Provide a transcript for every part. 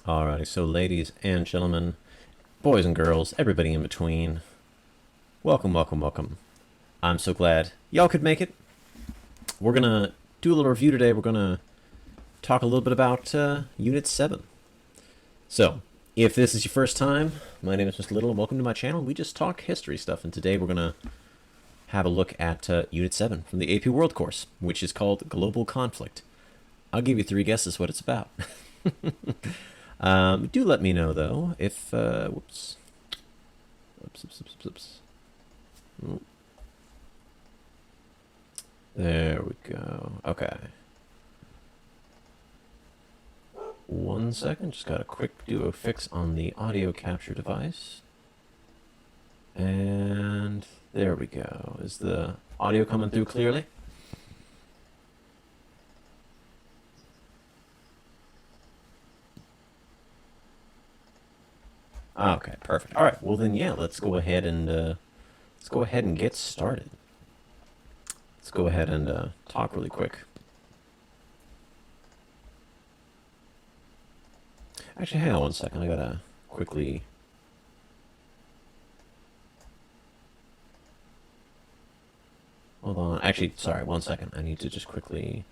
Alrighty, so ladies and gentlemen, boys and girls, everybody in between, welcome, welcome, welcome. I'm so glad y'all could make it. We're gonna do a little review today. We're gonna talk a little bit about Unit 7. So, if this is your first time, my name is Mr. Little and welcome to my channel. We just talk history stuff, and today we're gonna have a look at Unit 7 from the AP World course, which is called Global Conflict. I'll give you 3 guesses what it's about. Do let me know, though, if, whoops. There we go. Okay. 1 second, just got a quick duo fix on the audio capture device. And there we go. Is the audio coming through clearly? Okay, perfect. All right, well then, yeah, let's go ahead and get started. Let's go ahead and talk really quick. Actually, hang on 1 second. I gotta quickly. Hold on. Actually, sorry, 1 second. I need to just quickly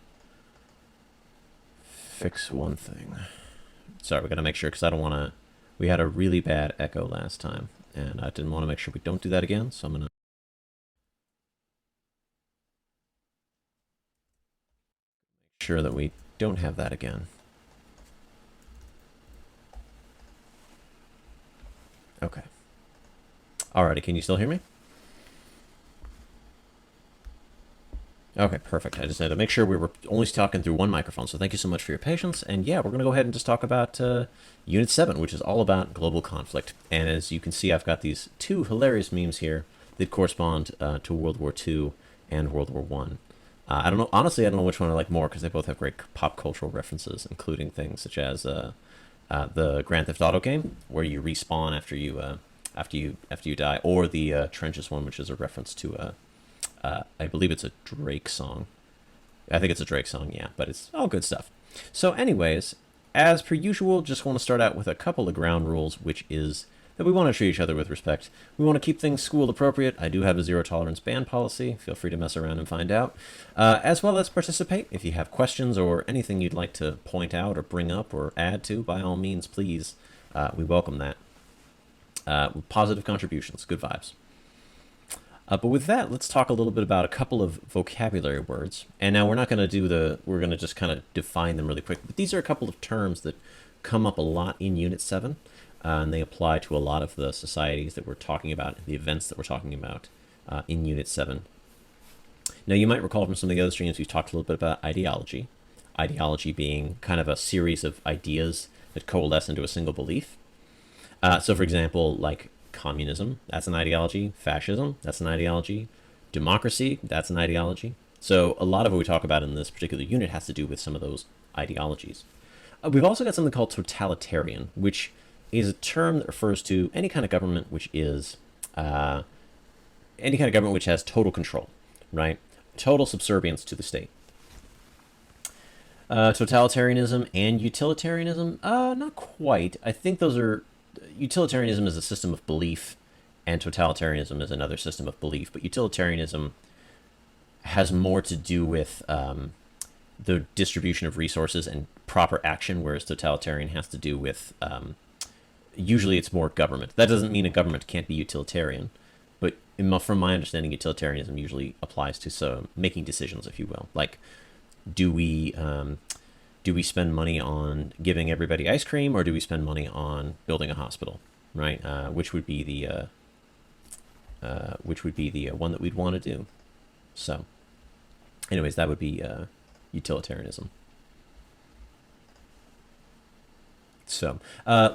fix one thing. Sorry, we gotta make sure because I don't want to. We had a really bad echo last time, and I didn't want to make sure we don't do that again, so I'm gonna make sure that we don't have that again. Okay. Alrighty, can you still hear me? Okay, perfect. I just had to make sure we were only talking through one microphone, so thank you so much for your patience. And yeah, we're going to go ahead and just talk about Unit 7, which is all about global conflict. And as you can see, I've got these 2 hilarious memes here that correspond to World War II and World War I. I don't know, honestly, I don't know which one I like more because they both have great pop cultural references, including things such as the Grand Theft Auto game, where you respawn after you die, or the Trenches one, which is a reference to I believe it's a Drake song. I think it's a Drake song, yeah, but it's all good stuff. So anyways, as per usual, just want to start out with a couple of ground rules, which is that we want to treat each other with respect. We want to keep things school appropriate. I do have a zero tolerance ban policy. Feel free to mess around and find out. As well as participate. If you have questions or anything you'd like to point out or bring up or add to, by all means, please. We welcome that. Positive contributions, good vibes. But with that, let's talk a little bit about a couple of vocabulary words. And now we're not going to do we're going to just kind of define them really quick. But these are a couple of terms that come up a lot in Unit 7. And they apply to a lot of the societies that we're talking about, the events that we're talking about in Unit 7. Now, you might recall from some of the other streams, we've talked a little bit about ideology. Ideology being kind of a series of ideas that coalesce into a single belief. So, for example, like communism, that's an ideology. Fascism, that's an ideology. Democracy, that's an ideology. So a lot of what we talk about in this particular unit has to do with some of those ideologies. We've also got something called totalitarian, which is a term that refers to any kind of government which is any kind of government which has total control, right? Total subservience to the state. Totalitarianism and utilitarianism, not quite. I think those are utilitarianism is a system of belief, and totalitarianism is another system of belief. But utilitarianism has more to do with the distribution of resources and proper action, whereas totalitarian has to do with usually it's more government. That doesn't mean a government can't be utilitarian, but from my understanding, utilitarianism usually applies to making decisions, if you will. Like, do we spend money on giving everybody ice cream, or do we spend money on building a hospital, right? Which would be the one that we'd want to do. So, anyways, that would be utilitarianism. So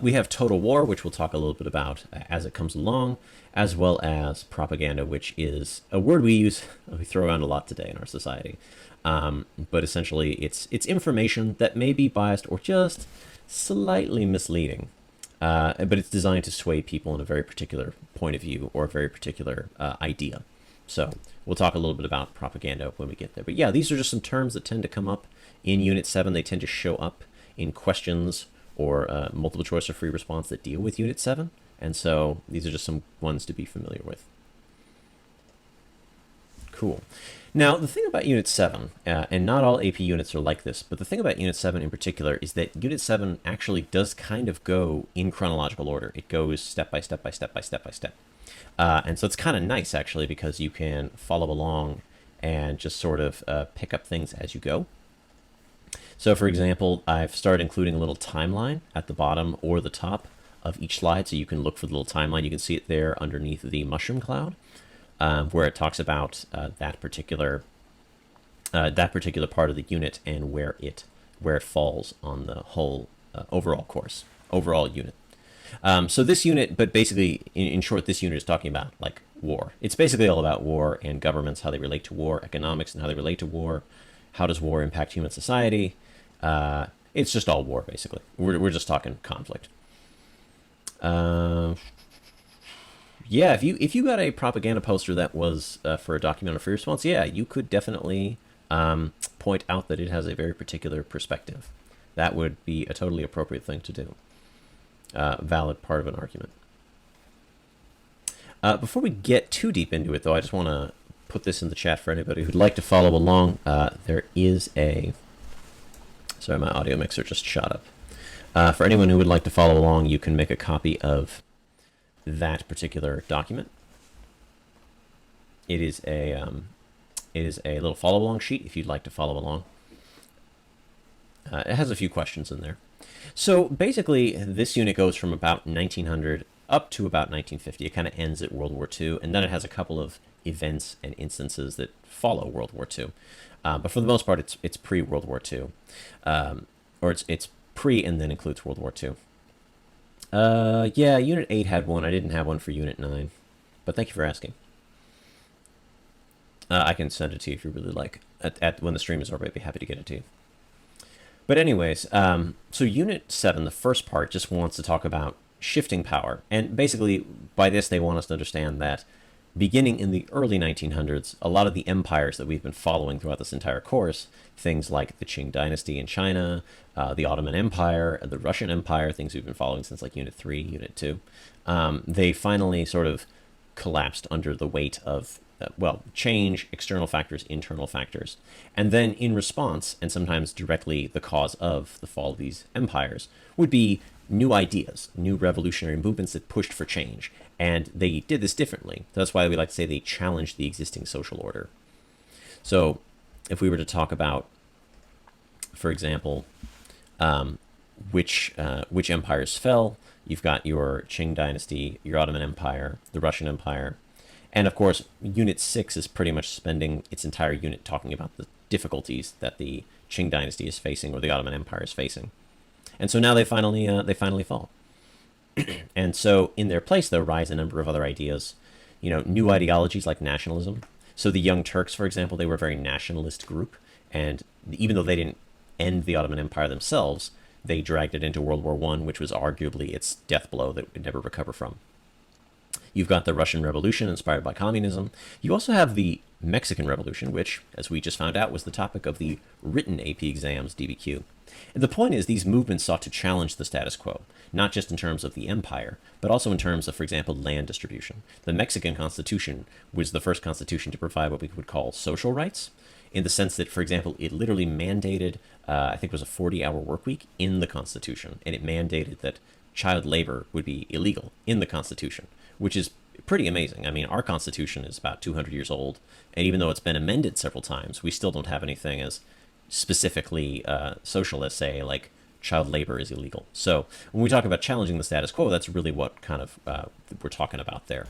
we have total war, which we'll talk a little bit about as it comes along, as well as propaganda, which is a word we throw around a lot today in our society. But essentially, it's information that may be biased or just slightly misleading, but it's designed to sway people in a very particular point of view or a very particular idea. So we'll talk a little bit about propaganda when we get there. But yeah, these are just some terms that tend to come up in Unit 7. They tend to show up in questions or multiple choice or free response that deal with Unit 7. And so these are just some ones to be familiar with. Cool. Now, the thing about Unit 7, and not all AP units are like this, but the thing about Unit 7 in particular is that Unit 7 actually does kind of go in chronological order. It goes step by step by step by step by step. And so it's kind of nice, actually, because you can follow along and just sort of pick up things as you go. So, for example, I've started including a little timeline at the bottom or the top of each slide, so you can look for the little timeline. You can see it there underneath the mushroom cloud. Where it talks about that particular part of the unit and where it falls on the whole overall unit. So this unit, but basically, in short, this unit is talking about like war. It's basically all about war and governments, how they relate to war, economics and how they relate to war. How does war impact human society? It's just all war, basically. We're just talking conflict. Yeah, if you got a propaganda poster that was for a document on free response, yeah, you could definitely point out that it has a very particular perspective. That would be a totally appropriate thing to do. Valid part of an argument. Before we get too deep into it, though, I just want to put this in the chat for anybody who'd like to follow along. There is a... Sorry, my audio mixer just shot up. For anyone who would like to follow along, you can make a copy of that particular document. It is a little follow along sheet if you'd like to follow along. It has a few questions in there. So basically, this unit goes from about 1900 up to about 1950. It kind of ends at World War II, and then it has a couple of events and instances that follow World War II. But for the most part, it's pre-World War II, or it's pre and then includes World War II. Yeah, Unit 8 had one. I didn't have one for Unit 9. But thank you for asking. I can send it to you if you really like. When the stream is over, I'd be happy to get it to you. But anyways, so Unit 7, the first part, just wants to talk about shifting power. And basically, by this, they want us to understand that beginning in the early 1900s, a lot of the empires that we've been following throughout this entire course, things like the Qing dynasty in China, the Ottoman Empire, the Russian Empire, things we've been following since like Unit 3, Unit 2, they finally sort of collapsed under the weight of, change, external factors, internal factors. And then in response, and sometimes directly the cause of the fall of these empires, would be new ideas, new revolutionary movements that pushed for change. And they did this differently. That's why we like to say they challenged the existing social order. So if we were to talk about, for example, which empires fell, you've got your Qing dynasty, your Ottoman Empire, the Russian Empire, and of course, Unit 6 is pretty much spending its entire unit talking about the difficulties that the Qing dynasty is facing or the Ottoman Empire is facing. And so now they finally fall. And so in their place, though, rise a number of other ideas, new ideologies like nationalism. So the Young Turks, for example, they were a very nationalist group. And even though they didn't end the Ottoman Empire themselves, they dragged it into World War I, which was arguably its death blow that it would never recover from. You've got the Russian Revolution inspired by communism. You also have the Mexican Revolution, which, as we just found out, was the topic of the written AP exams, DBQ. And the point is, these movements sought to challenge the status quo, not just in terms of the empire, but also in terms of, for example, land distribution. The Mexican Constitution was the first constitution to provide what we would call social rights, in the sense that, for example, it literally mandated, I think it was a 40-hour work week in the Constitution, and it mandated that child labor would be illegal in the Constitution, which is pretty amazing. I mean, our Constitution is about 200 years old, and even though it's been amended several times, we still don't have anything as specifically socialist, say, like child labor is illegal. So when we talk about challenging the status quo, that's really what kind of we're talking about there.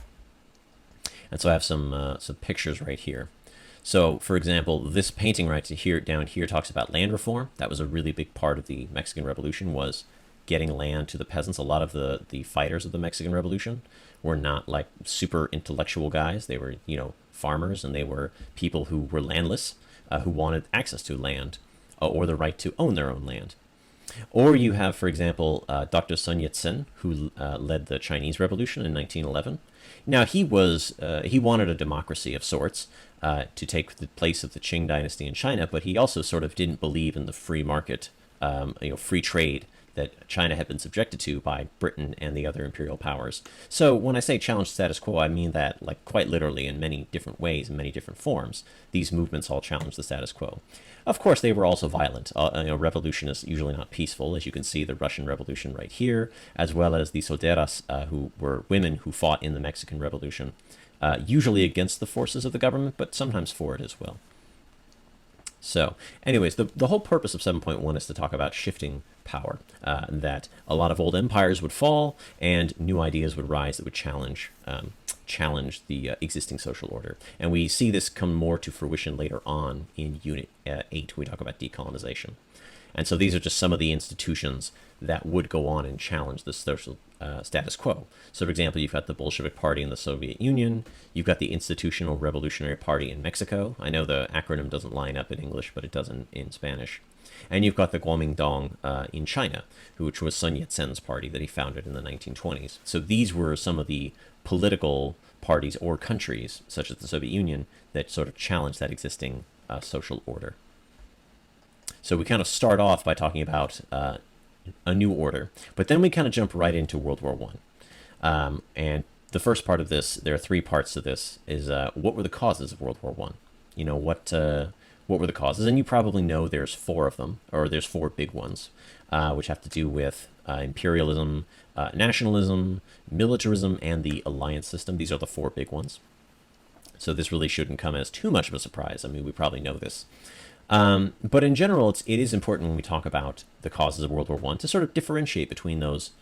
And so I have some pictures right here. So, for example, this painting right down here talks about land reform. That was a really big part of the Mexican Revolution, was getting land to the peasants. A lot of the fighters of the Mexican Revolution were not like super intellectual guys. They were, farmers, and they were people who were landless, who wanted access to land or the right to own their own land. Or you have, for example, Dr. Sun Yat-sen, who led the Chinese Revolution in 1911. Now, he wanted a democracy of sorts to take the place of the Qing dynasty in China, but he also sort of didn't believe in the free market, free trade that China had been subjected to by Britain and the other imperial powers. So when I say challenge the status quo, I mean that like quite literally in many different ways, in many different forms. These movements all challenge the status quo. Of course, they were also violent. Revolution is usually not peaceful, as you can see the Russian Revolution right here, as well as the Soldadas, who were women who fought in the Mexican Revolution, usually against the forces of the government, but sometimes for it as well. So, anyways, the whole purpose of 7.1 is to talk about shifting power, that a lot of old empires would fall and new ideas would rise that would challenge the existing social order. And we see this come more to fruition later on in Unit 8. We talk about decolonization. And so these are just some of the institutions that would go on and challenge the social status quo. So, for example, you've got the Bolshevik Party in the Soviet Union. You've got the Institutional Revolutionary Party in Mexico. I know the acronym doesn't line up in English, but it does in Spanish. And you've got the Kuomintang in China, which was Sun Yat-sen's party that he founded in the 1920s. So these were some of the political parties or countries, such as the Soviet Union, that sort of challenged that existing social order. So we kind of start off by talking about a new order, but then we kind of jump right into World War I. And the first part of this, there are three parts to this, is what were the causes of World War I? You know, what were the causes? And you probably know there's four of them, or there's four big ones, which have to do with imperialism, nationalism, militarism, and the alliance system. These are the four big ones. So this really shouldn't come as too much of a surprise. I mean, we probably know this. But in general, it is important when we talk about the causes of World War I to sort of differentiate between those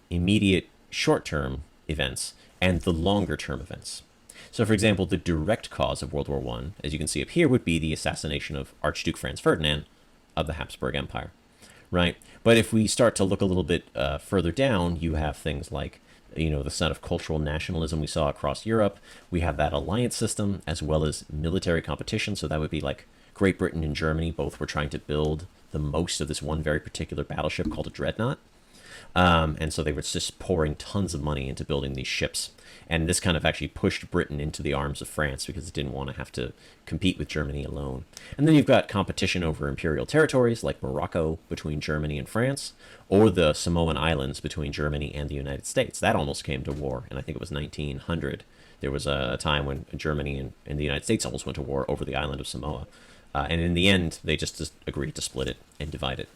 immediate short-term events and the longer-term events. So, for example, the direct cause of World War I, as you can see up here, would be the assassination of Archduke Franz Ferdinand of the Habsburg Empire, right? But if we start to look a little bit further down, you have things like, you know, the son of cultural nationalism we saw across Europe. We have that alliance system as well as military competition. So that would be like Great Britain and Germany both were trying to build the most of this one very particular battleship called a dreadnought. And so they were just pouring tons of money into building these ships. And this kind of actually pushed Britain into the arms of France because it didn't want to have to compete with Germany alone. And then you've got competition over imperial territories like Morocco between Germany and France, or the Samoan Islands between Germany and the United States. That almost came to war, and I think it was 1900. There was a time when Germany and the United States almost went to war over the island of Samoa. And in the end, they just agreed to split it and divide it.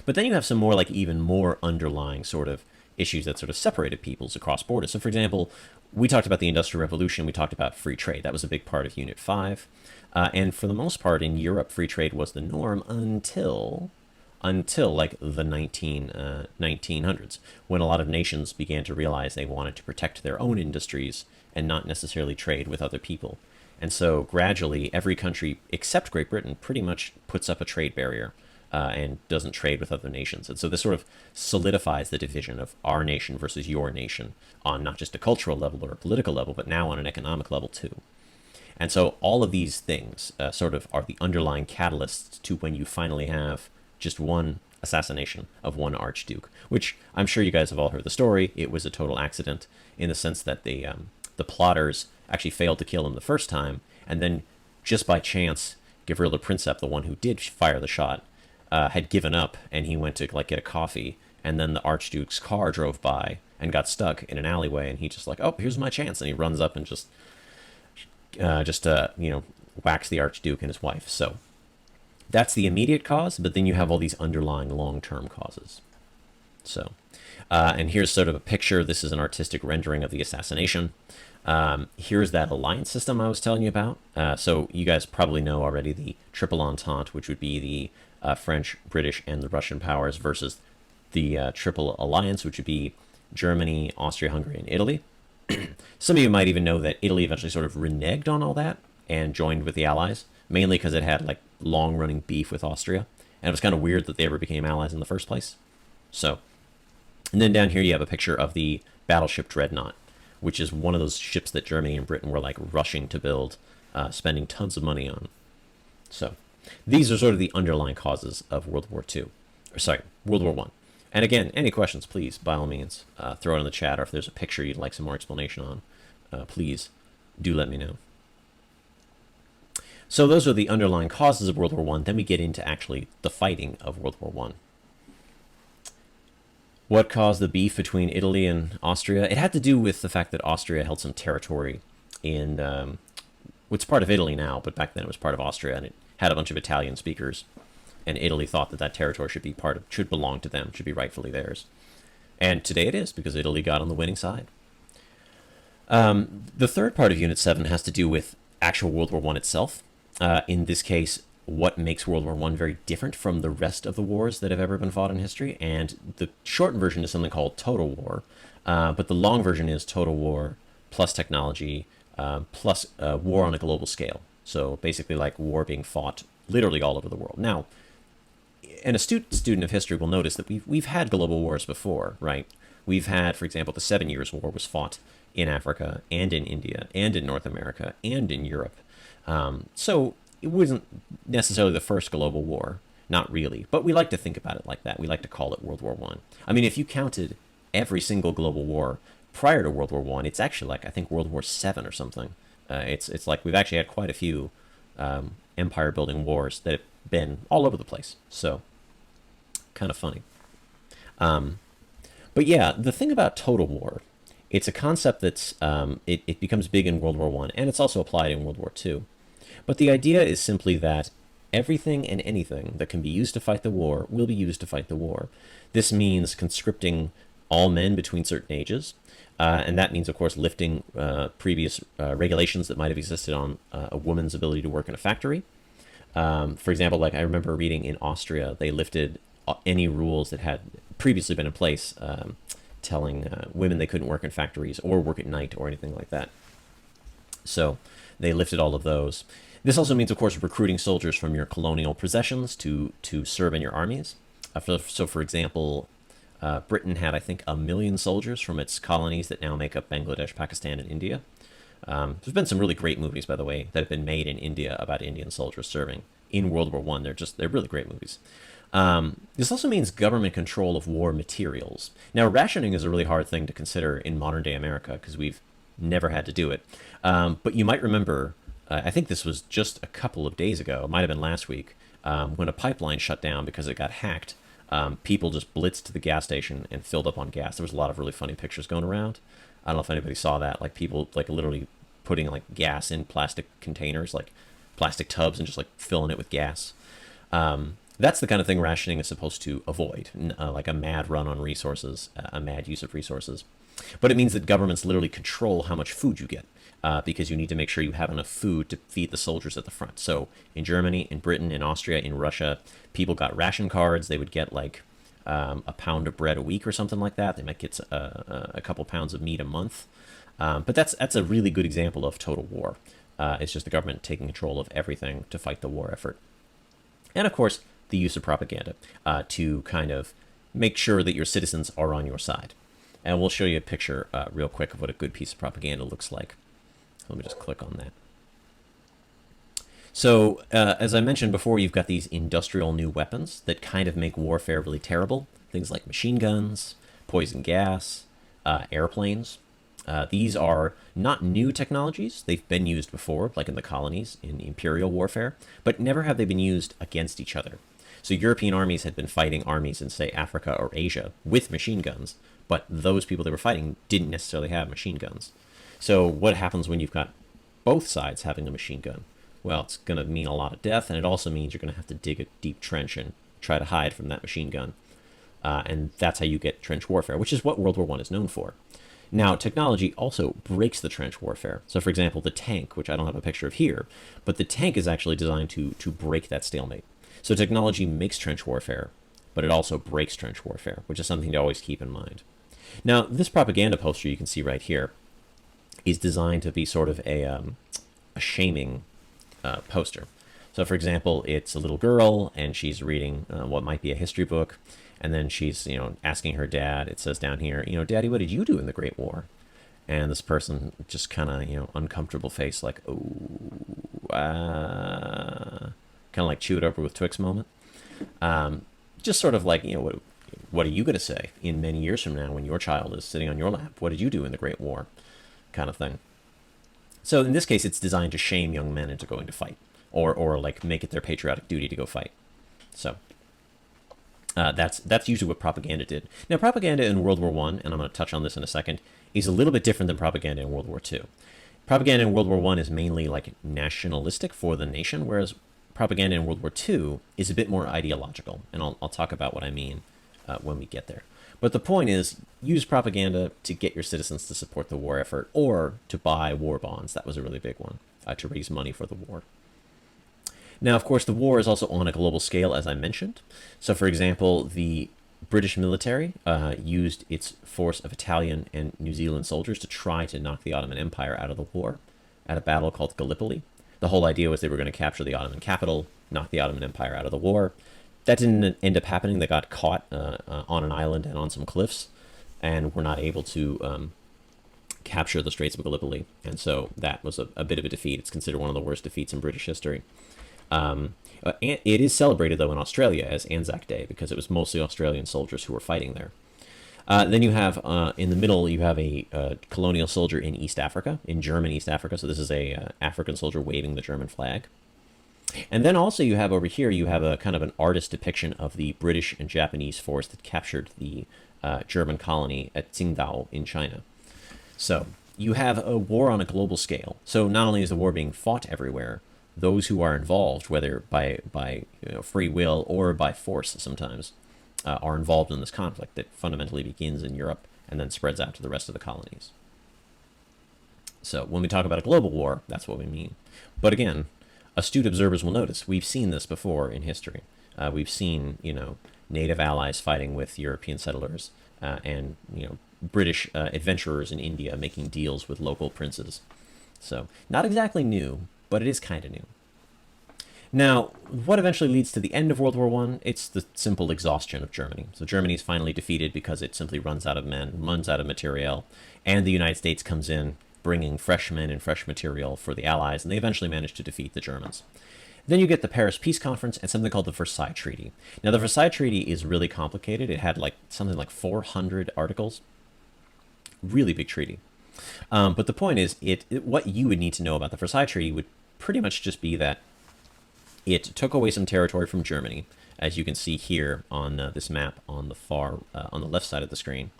But then you have some more like even more underlying sort of issues that sort of separated peoples across borders. So, for example, we talked about the Industrial Revolution. We talked about free trade. That was a big part of Unit 5. And for the most part, in Europe, free trade was the norm until like the 1900s, when a lot of nations began to realize they wanted to protect their own industries and not necessarily trade with other people. And so gradually, every country except Great Britain pretty much puts up a trade barrier and doesn't trade with other nations. And so this sort of solidifies the division of our nation versus your nation on not just a cultural level or a political level, but now on an economic level too. And so all of these things sort of are the underlying catalysts to when you finally have just one assassination of one archduke, which I'm sure you guys have all heard the story. It was a total accident in the sense that the plotters actually failed to kill him the first time, and then just by chance, Gavrila Princip, the one who did fire the shot, had given up, and he went to like get a coffee, and then the Archduke's car drove by and got stuck in an alleyway, and he just like, oh, here's my chance, and he runs up and just whacks the Archduke and his wife. So that's the immediate cause, but then you have all these underlying long-term causes. So, and here's sort of a picture. This is an artistic rendering of the assassination. Here's that alliance system I was telling you about. So you guys probably know already the Triple Entente, which would be the French, British, and the Russian powers versus the Triple Alliance, which would be Germany, Austria, Hungary, and Italy. Some of you might even know that Italy eventually sort of reneged on all that and joined with the Allies, mainly because it had like long-running beef with Austria, and it was kind of weird that they ever became allies in the first place. So, and then down here you have a picture of the battleship Dreadnought, which is one of those ships that Germany and Britain were like rushing to build, spending tons of money on. So these are sort of the underlying causes of World War I. And again, any questions, please, by all means, throw it in the chat, or if there's a picture you'd like some more explanation on, please do let me know. So those are the underlying causes of World War I. Then we get into actually the fighting of World War I. What caused the beef between Italy and Austria? It had to do with the fact that Austria held some territory in what's part of Italy now, but back then it was part of Austria, and it had a bunch of Italian speakers. And Italy thought that that territory should belong to them, should be rightfully theirs. And today it is, because Italy got on the winning side. The third part of Unit 7 has to do with actual World War I itself. In this case, what makes World War I very different from the rest of the wars that have ever been fought in history. And the short version is something called Total War, but the long version is Total War plus technology plus war on a global scale. So basically like war being fought literally all over the world. Now, an astute student of history will notice that we've had global wars before, right? We've had, for example, the 7 Years' War was fought in Africa and in India and in North America and in Europe. So it wasn't necessarily the first global war, not really, but we like to think about it like that. We like to call it World War I. I mean, if you counted every single global war prior to World War I, it's actually like, I think, World War VII or something. It's like we've actually had quite a few empire-building wars that have been all over the place. So, kind of funny. But yeah, the thing about total war, it's a concept that's, it becomes big in World War I, and it's also applied in World War II. But the idea is simply that everything and anything that can be used to fight the war will be used to fight the war. This means conscripting all men between certain ages, and that means, of course, lifting previous regulations that might have existed on a woman's ability to work in a factory. For example, like I remember reading in Austria, they lifted any rules that had previously been in place, telling women they couldn't work in factories or work at night or anything like that. So they lifted all of those. This also means, of course, recruiting soldiers from your colonial possessions to serve in your armies. So, for example, Britain had, I think, 1 million soldiers from its colonies that now make up Bangladesh, Pakistan, and India. There's been some really great movies, by the way, that have been made in India about Indian soldiers serving in World War I. They're really great movies. This also means government control of war materials. Now, rationing is a really hard thing to consider in modern-day America because we've never had to do it. But you might remember, I think this was just a couple of days ago, it might have been last week, when a pipeline shut down because it got hacked. People just blitzed to the gas station and filled up on gas. There was a lot of really funny pictures going around. I don't know if anybody saw that, like people like literally putting like gas in plastic containers, like plastic tubs, and just like filling it with gas. That's the kind of thing rationing is supposed to avoid, like a mad run on resources, a mad use of resources. But it means that governments literally control how much food you get, because you need to make sure you have enough food to feed the soldiers at the front. So in Germany, in Britain, in Austria, in Russia, people got ration cards. They would get like a pound of bread a week or something like that. They might get a couple pounds of meat a month. But that's a really good example of total war. It's just the government taking control of everything to fight the war effort. And of course, the use of propaganda to kind of make sure that your citizens are on your side. And we'll show you a picture real quick of what a good piece of propaganda looks like. Let me just click on that. So, as I mentioned before, you've got these industrial new weapons that kind of make warfare really terrible. Things like machine guns, poison gas, airplanes. These are not new technologies. They've been used before, like in the colonies, in imperial warfare, but never have they been used against each other. So European armies had been fighting armies in, say, Africa or Asia with machine guns, but those people they were fighting didn't necessarily have machine guns. So what happens when you've got both sides having a machine gun? Well, it's going to mean a lot of death, and it also means you're going to have to dig a deep trench and try to hide from that machine gun. And that's how you get trench warfare, which is what World War I is known for. Now, technology also breaks the trench warfare. So, for example, the tank, which I don't have a picture of here, but the tank is actually designed to break that stalemate. So technology makes trench warfare, but it also breaks trench warfare, which is something to always keep in mind. Now, this propaganda poster you can see right here is designed to be sort of a shaming poster. So, for example, it's a little girl, and she's reading what might be a history book, and then she's, asking her dad. It says down here, Daddy, what did you do in the Great War? And this person just kind of, uncomfortable face, like, kind of like chew it over with Twix moment. Just sort of like, what are you going to say in many years from now when your child is sitting on your lap? What did you do in the Great War? Kind of thing. So in this case, it's designed to shame young men into going to fight, or like make it their patriotic duty to go fight. So That's usually what propaganda did. Now, propaganda in World War One, and I'm going to touch on this in a second, is a little bit different than propaganda in World War Two. Propaganda in World War One is mainly like nationalistic for the nation, whereas propaganda in World War Two is a bit more ideological, and I'll talk about what I mean when we get there. But the point is, use propaganda to get your citizens to support the war effort or to buy war bonds. That was a really big one, to raise money for the war. Now, of course, the war is also on a global scale, as I mentioned. So, for example, the British military used its force of Italian and New Zealand soldiers to try to knock the Ottoman Empire out of the war at a battle called Gallipoli. The whole idea was they were going to capture the Ottoman capital, knock the Ottoman Empire out of the war. That didn't end up happening. They got caught on an island and on some cliffs and were not able to capture the Straits of Gallipoli. And so that was a bit of a defeat. It's considered one of the worst defeats in British history. It is celebrated, though, in Australia as Anzac Day because it was mostly Australian soldiers who were fighting there. Then you have, in the middle, you have a colonial soldier in East Africa, in German East Africa. So this is a African soldier waving the German flag. And then also you have over here, you have a kind of an artist depiction of the British and Japanese force that captured the German colony at Tsingtao in China. So you have a war on a global scale. So not only is the war being fought everywhere, those who are involved, whether by free will or by force sometimes, are involved in this conflict that fundamentally begins in Europe and then spreads out to the rest of the colonies. So when we talk about a global war, that's what we mean. But again, astute observers will notice we've seen this before in history. We've seen, native allies fighting with European settlers and, British adventurers in India making deals with local princes. So not exactly new, but it is kind of new. Now, what eventually leads to the end of World War I? It's the simple exhaustion of Germany. So Germany is finally defeated because it simply runs out of men, runs out of material, and the United States comes in bringing fresh men and fresh material for the Allies, and they eventually manage to defeat the Germans. Then you get the Paris Peace Conference and something called the Versailles Treaty. Now, the Versailles Treaty is really complicated. It had something like 400 articles. Really big treaty. But the point is, what you would need to know about the Versailles Treaty would pretty much just be that it took away some territory from Germany, as you can see here on this map on the left side of the screen,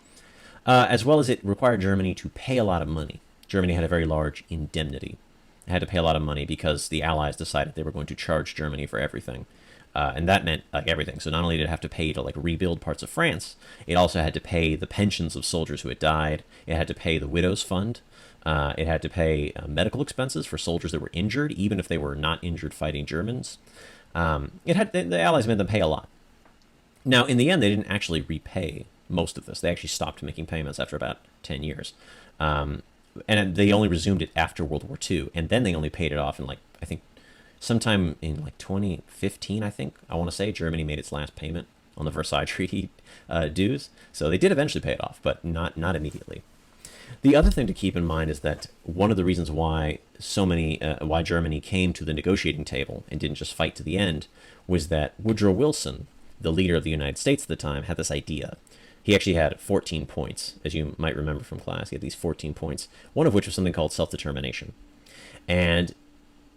as well as it required Germany to pay a lot of money. Germany had a very large indemnity. It had to pay a lot of money because the Allies decided they were going to charge Germany for everything. And that meant everything. So not only did it have to pay to rebuild parts of France, it also had to pay the pensions of soldiers who had died. It had to pay the widows' fund. It had to pay medical expenses for soldiers that were injured, even if they were not injured fighting Germans. The Allies made them pay a lot. Now, in the end, they didn't actually repay most of this. They actually stopped making payments after about 10 years. And they only resumed it after World War II. And then they only paid it off in, I think, sometime in 2015, I want to say, Germany made its last payment on the Versailles Treaty dues. So they did eventually pay it off, but not immediately. The other thing to keep in mind is that one of the reasons why why Germany came to the negotiating table and didn't just fight to the end was that Woodrow Wilson, the leader of the United States at the time, had this idea. He actually had 14 points, as you might remember from class. He had these 14 points, one of which was something called self-determination. And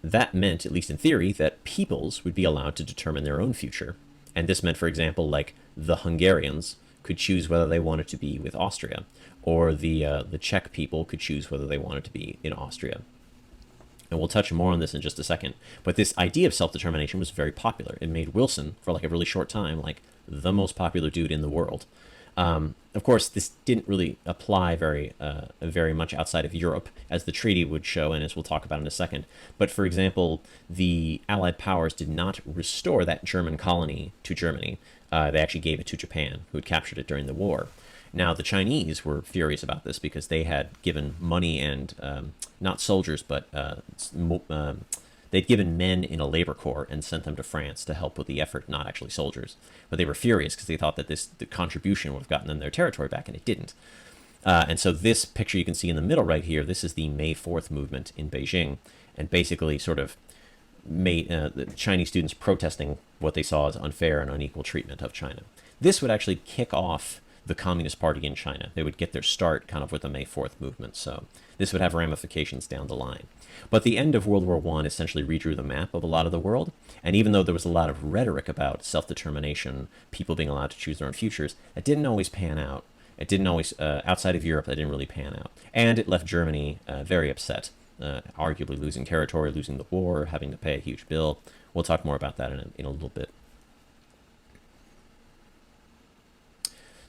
that meant, at least in theory, that peoples would be allowed to determine their own future. And this meant, for example, the Hungarians could choose whether they wanted to be with Austria, or the Czech people could choose whether they wanted to be in Austria. And we'll touch more on this in just a second. But this idea of self-determination was very popular. It made Wilson, for a really short time, the most popular dude in the world. Of course, this didn't really apply very much outside of Europe, as the treaty would show, and as we'll talk about in a second. But for example, the Allied powers did not restore that German colony to Germany. They actually gave it to Japan, who had captured it during the war. Now, the Chinese were furious about this because they had given money and not soldiers, but they'd given men in a labor corps and sent them to France to help with the effort, not actually soldiers. But they were furious because they thought that the contribution would have gotten them their territory back, and it didn't. And so this picture you can see in the middle right here, this is the May 4th movement in Beijing, and basically sort of made the Chinese students protesting what they saw as unfair and unequal treatment of China. This would actually kick off the Communist Party in China. They would get their start kind of with the May 4th movement. So this would have ramifications down the line. But the end of World War I essentially redrew the map of a lot of the world. And even though there was a lot of rhetoric about self-determination, people being allowed to choose their own futures, it didn't always pan out. It didn't always, outside of Europe, that didn't really pan out. And it left Germany very upset, arguably losing territory, losing the war, having to pay a huge bill. We'll talk more about that in a little bit.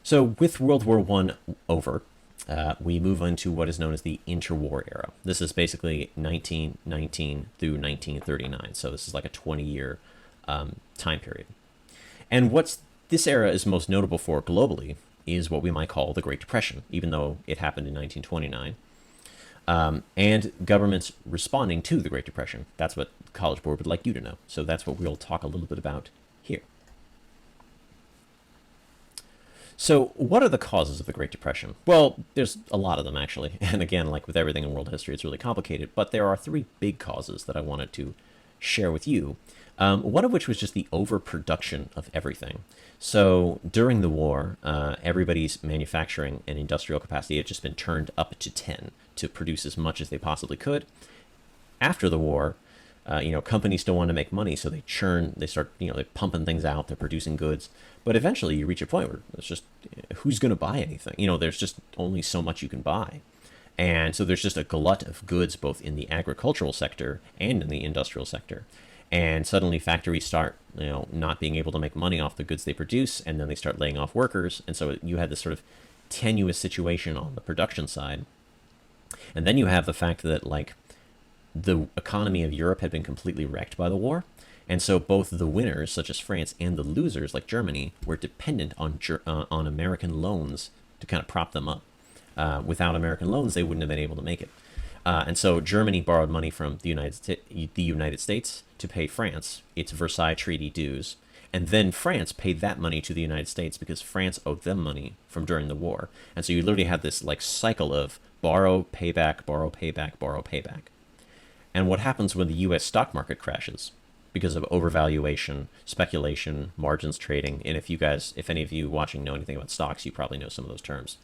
So with World War I over, we move into what is known as the interwar era. This is basically 1919 through 1939. So this is like a 20-year time period. And what this era is most notable for globally is what we might call the Great Depression, even though it happened in 1929. And governments responding to the Great Depression. That's what the College Board would like you to know. So that's what we'll talk a little bit about here. So what are the causes of the Great Depression? Well, there's a lot of them, actually. And again, like with everything in world history, it's really complicated. But there are three big causes that I wanted to share with you, one of which was just the overproduction of everything. So during the war, everybody's manufacturing and industrial capacity had just been turned up to 10 to produce as much as they possibly could. After the war, companies still want to make money, so they churn, they start, they're pumping things out, they're producing goods. But eventually you reach a point where it's just, who's going to buy anything? There's just only so much you can buy. And so there's just a glut of goods both in the agricultural sector and in the industrial sector. And suddenly factories start, not being able to make money off the goods they produce, and then they start laying off workers. And so you had this sort of tenuous situation on the production side. And then you have the fact that, the economy of Europe had been completely wrecked by the war. And so both the winners, such as France, and the losers, like Germany, were dependent on American loans to kind of prop them up. Without American loans, they wouldn't have been able to make it. And so Germany borrowed money from the United States to pay France its Versailles Treaty dues. And then France paid that money to the United States because France owed them money from during the war. And so you literally had this cycle of borrow, pay back, borrow, pay back, borrow, pay back. And what happens when the U.S. stock market crashes because of overvaluation, speculation, margins trading, and if any of you watching know anything about stocks, you probably know some of those terms.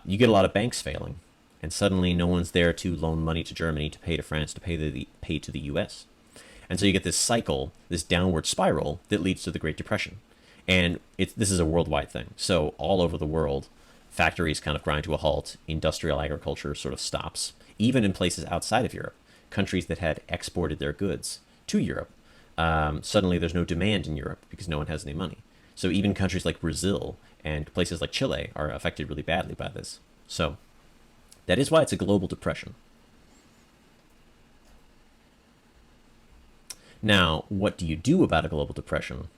You get a lot of banks failing, and suddenly no one's there to loan money to Germany, to pay to France, to pay to the U.S. And so you get this cycle, this downward spiral that leads to the Great Depression. And this is a worldwide thing. So all over the world, factories kind of grind to a halt, industrial agriculture sort of stops, even in places outside of Europe. Countries that had exported their goods to Europe, suddenly there's no demand in Europe because no one has any money. So even countries like Brazil and places like Chile are affected really badly by this. So that is why it's a global depression. Now, what do you do about a global depression?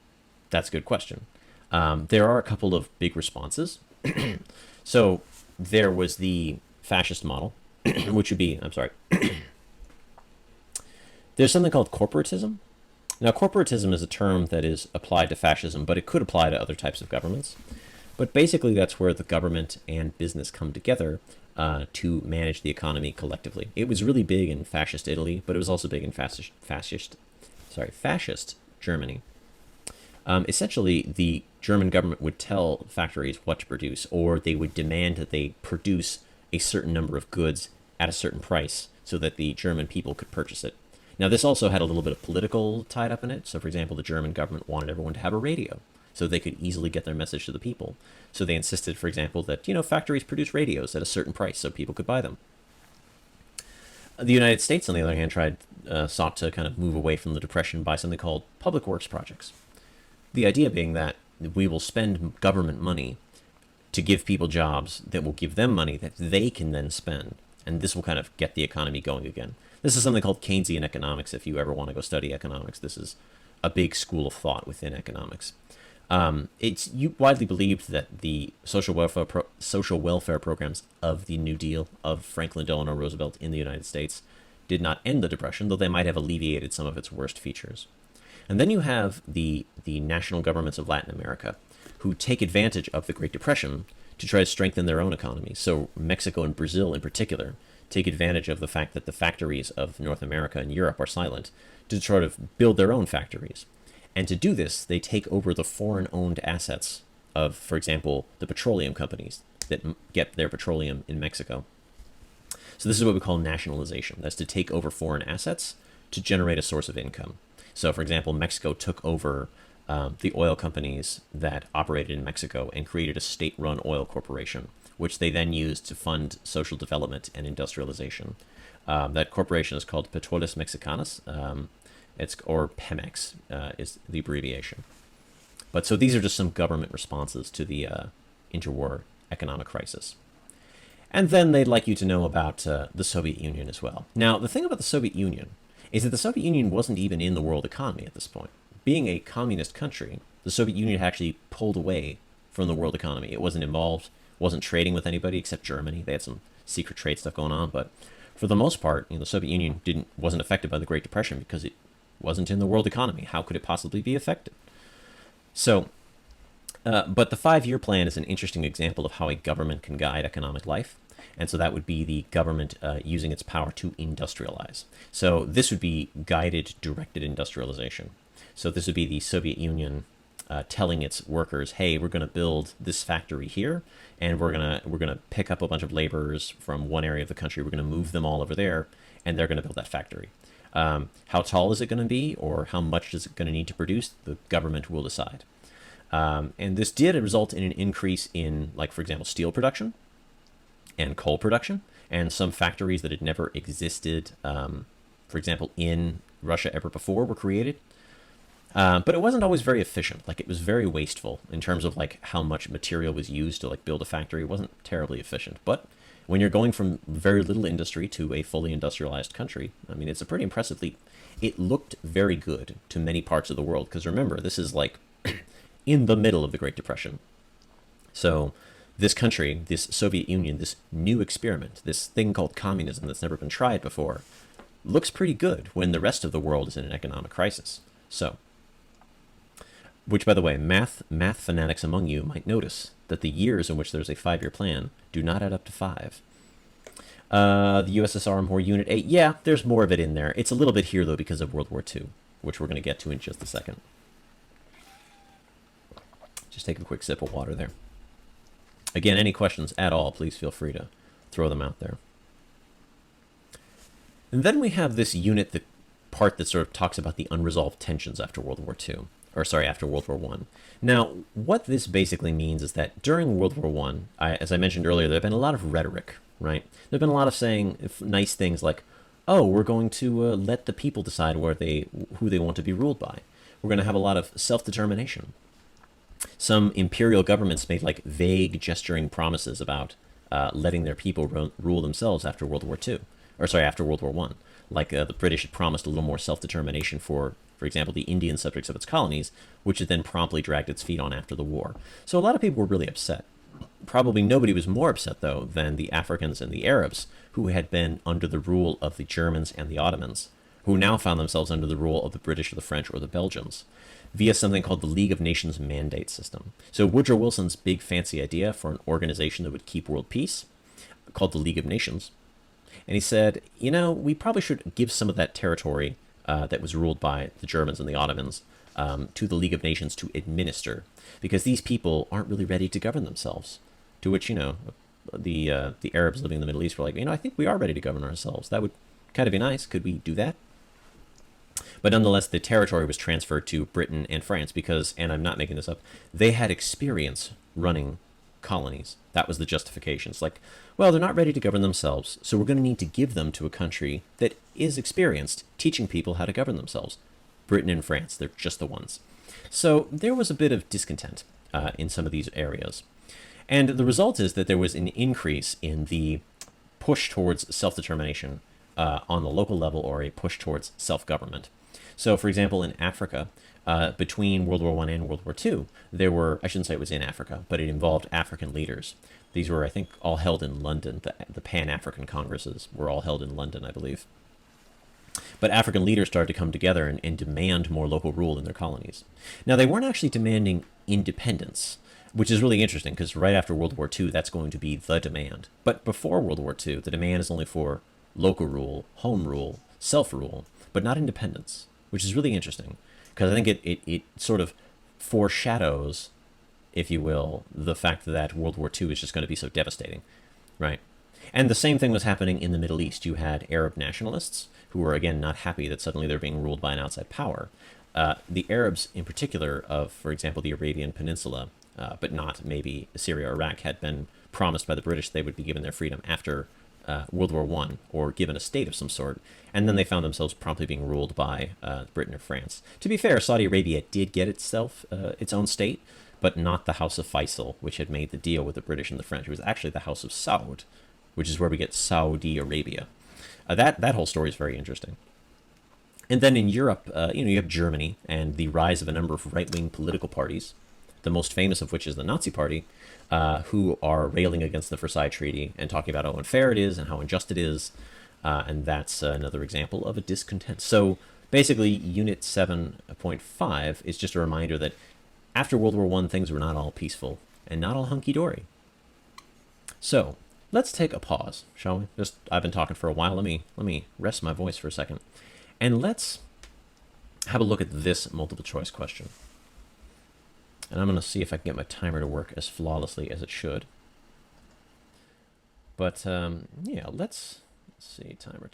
That's a good question. There are a couple of big responses. So there was the fascist model, which would be, there's something called corporatism. Now, corporatism is a term that is applied to fascism, but it could apply to other types of governments. But basically, that's where the government and business come together to manage the economy collectively. It was really big in fascist Italy, but it was also big in fascist Germany. Essentially, the German government would tell factories what to produce, or they would demand that they produce a certain number of goods at a certain price so that the German people could purchase it. Now, this also had a little bit of political tied up in it. So, for example, the German government wanted everyone to have a radio so they could easily get their message to the people. So they insisted, for example, that, factories produce radios at a certain price so people could buy them. The United States, on the other hand, sought to kind of move away from the Depression by something called public works projects. The idea being that we will spend government money to give people jobs that will give them money that they can then spend. And this will kind of get the economy going again. This is something called Keynesian economics. If you ever want to go study economics, this is a big school of thought within economics. It's widely believed that the social welfare programs of the New Deal of Franklin Delano Roosevelt in the United States did not end the Depression, though they might have alleviated some of its worst features. And then you have the national governments of Latin America, who take advantage of the Great Depression to try to strengthen their own economy. So Mexico and Brazil in particular take advantage of the fact that the factories of North America and Europe are silent to sort of build their own factories. And to do this, they take over the foreign-owned assets of, for example, the petroleum companies that get their petroleum in Mexico. So this is what we call nationalization. That's to take over foreign assets to generate a source of income. So, for example, Mexico took over the oil companies that operated in Mexico and created a state-run oil corporation, which they then used to fund social development and industrialization. That corporation is called Petróleos Mexicanos, or Pemex is the abbreviation. But so these are just some government responses to the interwar economic crisis. And then they'd like you to know about the Soviet Union as well. Now, the thing about the Soviet Union is that the Soviet Union wasn't even in the world economy at this point. Being a communist country, the Soviet Union actually pulled away from the world economy. It wasn't involved, wasn't trading with anybody except Germany. They had some secret trade stuff going on, but for the most part, the Soviet Union wasn't affected by the Great Depression because it wasn't in the world economy. How could it possibly be affected? So, but the 5-year plan is an interesting example of how a government can guide economic life. And so that would be the government using its power to industrialize. So this would be guided, directed industrialization. So this would be the Soviet Union telling its workers, "Hey, we're going to build this factory here, and we're gonna pick up a bunch of laborers from one area of the country. We're going to move them all over there, and they're going to build that factory. How tall is it going to be, or how much is it going to need to produce? The government will decide." And this did result in an increase in, like, for example, steel production and coal production, and some factories that had never existed, for example, in Russia ever before were created. But it wasn't always very efficient. Like, it was very wasteful in terms of like how much material was used to like build a factory. It wasn't terribly efficient. But when you're going from very little industry to a fully industrialized country, I mean, it's a pretty impressive leap. It looked very good to many parts of the world, because remember, this is like in the middle of the Great Depression. So this country, this Soviet Union, this new experiment, this thing called communism that's never been tried before, looks pretty good when the rest of the world is in an economic crisis. So, which, by the way, math fanatics among you might notice that the years in which there's a 5-year plan do not add up to 5. The USSR more Unit 8, yeah, there's more of it in there. It's a little bit here, though, because of World War II, which we're going to get to in just a second. Just take a quick sip of water there. Again, any questions at all, please feel free to throw them out there. And then we have this unit, the part that sort of talks about the unresolved tensions after World War II. After World War I. Now, what this basically means is that during World War I, as I mentioned earlier, there have been a lot of rhetoric, right? There have been a lot of saying nice things like, "Oh, we're going to let the people decide who they want to be ruled by. We're going to have a lot of self-determination." Some imperial governments made like vague gesturing promises about letting their people rule themselves after World War I. Like the British had promised a little more self-determination for example, the Indian subjects of its colonies, which it then promptly dragged its feet on after the war. So a lot of people were really upset. Probably nobody was more upset, though, than the Africans and the Arabs, who had been under the rule of the Germans and the Ottomans, who now found themselves under the rule of the British or the French or the Belgians, via something called the League of Nations mandate system. So Woodrow Wilson's big fancy idea for an organization that would keep world peace, called the League of Nations, and he said, we probably should give some of that territory that was ruled by the Germans and the Ottomans to the League of Nations to administer, because these people aren't really ready to govern themselves. To which, the Arabs living in the Middle East were like, I think we are ready to govern ourselves. That would kind of be nice. Could we do that? But nonetheless, the territory was transferred to Britain and France because, and I'm not making this up, they had experience running colonies. That was the justification. It's like, well, they're not ready to govern themselves, so we're going to need to give them to a country that is experienced teaching people how to govern themselves. Britain and France, they're just the ones. So there was a bit of discontent in some of these areas. And the result is that there was an increase in the push towards self-determination on the local level, or a push towards self-government. So, for example, in Africa, between World War I and World War II, there were, I shouldn't say it was in Africa, but it involved African leaders. These were, I think, all held in London. The Pan-African Congresses were all held in London, I believe. But African leaders started to come together and demand more local rule in their colonies. Now, they weren't actually demanding independence, which is really interesting, because right after World War II, that's going to be the demand. But before World War II, the demand is only for local rule, home rule, self-rule, but not independence, which is really interesting, because I think it sort of foreshadows if you will, the fact that World War II is just going to be so devastating, right? And the same thing was happening in the Middle East. You had Arab nationalists who were, again, not happy that suddenly they're being ruled by an outside power. The Arabs, in particular, of, for example, the Arabian Peninsula, but not maybe Syria or Iraq, had been promised by the British they would be given their freedom after World War I, or given a state of some sort, and then they found themselves promptly being ruled by Britain or France. To be fair, Saudi Arabia did get itself its own state, but not the House of Faisal, which had made the deal with the British and the French. It was actually the House of Saud, which is where we get Saudi Arabia. That whole story is very interesting. And then in Europe, you have Germany and the rise of a number of right-wing political parties, the most famous of which is the Nazi Party, who are railing against the Versailles Treaty and talking about how unfair it is and how unjust it is. And that's another example of a discontent. So basically, Unit 7.5 is just a reminder that after World War I, things were not all peaceful and not all hunky-dory. So let's take a pause, shall we? I've been talking for a while. Let me rest my voice for a second. And let's have a look at this multiple choice question. And I'm going to see if I can get my timer to work as flawlessly as it should. But, yeah, let's see. Timer.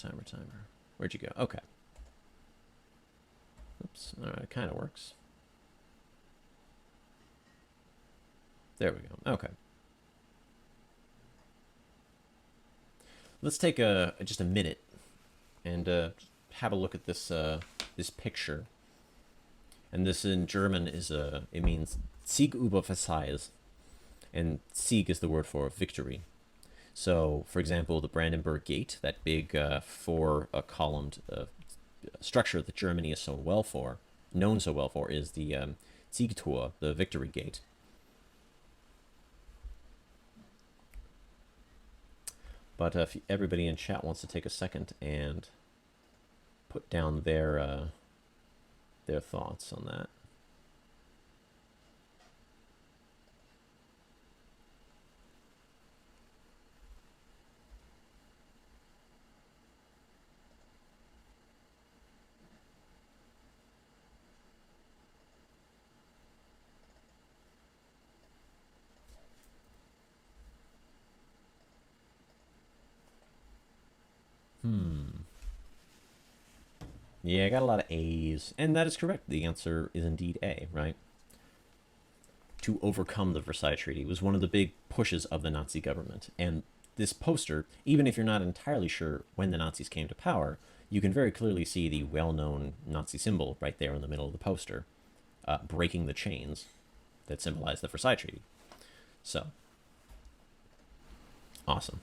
Where'd you go? Okay. Oops. All right, it kind of works. There we go. Okay. Let's take just a minute and have a look at this this picture. And this in German is it means Sieg über Versailles, and Sieg is the word for victory. So, for example, the Brandenburg Gate, that big four-columned structure that Germany is known so well for, is the Siegtor, the Victory Gate. But if everybody in chat wants to take a second and put down their thoughts on that. Yeah, I got a lot of A's, and that is correct. The answer is indeed A, right? To overcome the Versailles Treaty was one of the big pushes of the Nazi government. And this poster, even if you're not entirely sure when the Nazis came to power, you can very clearly see the well-known Nazi symbol right there in the middle of the poster, breaking the chains that symbolize the Versailles Treaty. So, awesome.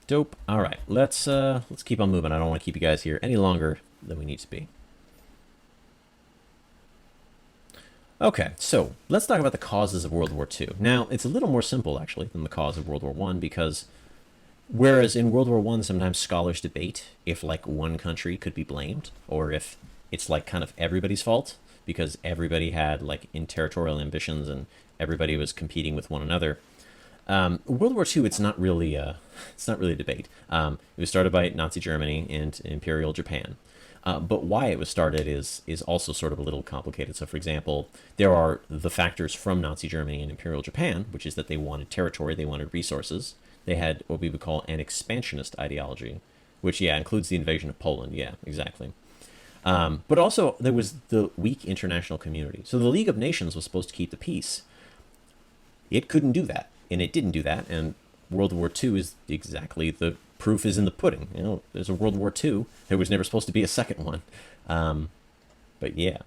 Dope. All right, let's keep on moving. I don't want to keep you guys here any longer than we need to be. Okay, so let's talk about the causes of World War II. Now, it's a little more simple, actually, than the cause of World War I, because whereas in World War I, sometimes scholars debate if, like, one country could be blamed, or if it's, like, kind of everybody's fault, because everybody had, like, territorial ambitions and everybody was competing with one another. World War II, it's not really a debate. It was started by Nazi Germany and Imperial Japan. But why it was started is also sort of a little complicated. So, for example, there are the factors from Nazi Germany and Imperial Japan, which is that they wanted territory, they wanted resources. They had what we would call an expansionist ideology, which, yeah, includes the invasion of Poland. Yeah, exactly. But also, there was the weak international community. So the League of Nations was supposed to keep the peace. It couldn't do that. And it didn't do that, and World War II is exactly the proof is in the pudding. You know, there's a World War II. There was never supposed to be a second one. But yeah.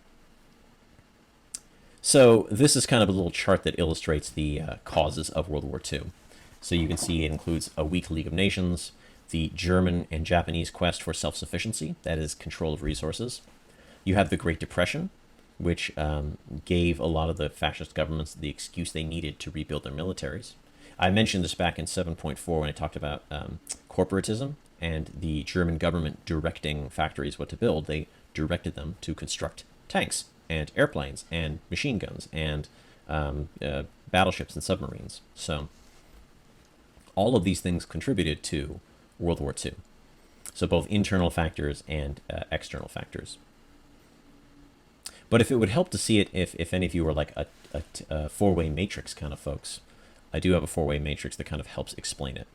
So this is kind of a little chart that illustrates the causes of World War II. So you can see it includes a weak League of Nations, the German and Japanese quest for self-sufficiency, that is control of resources. You have the Great Depression, which gave a lot of the fascist governments the excuse they needed to rebuild their militaries. I mentioned this back in 7.4 when I talked about corporatism and the German government directing factories what to build. They directed them to construct tanks and airplanes and machine guns and battleships and submarines. So all of these things contributed to World War II. So both internal factors and external factors. But if it would help to see it, if any of you are like a four-way matrix kind of folks, I do have a four-way matrix that kind of helps explain it.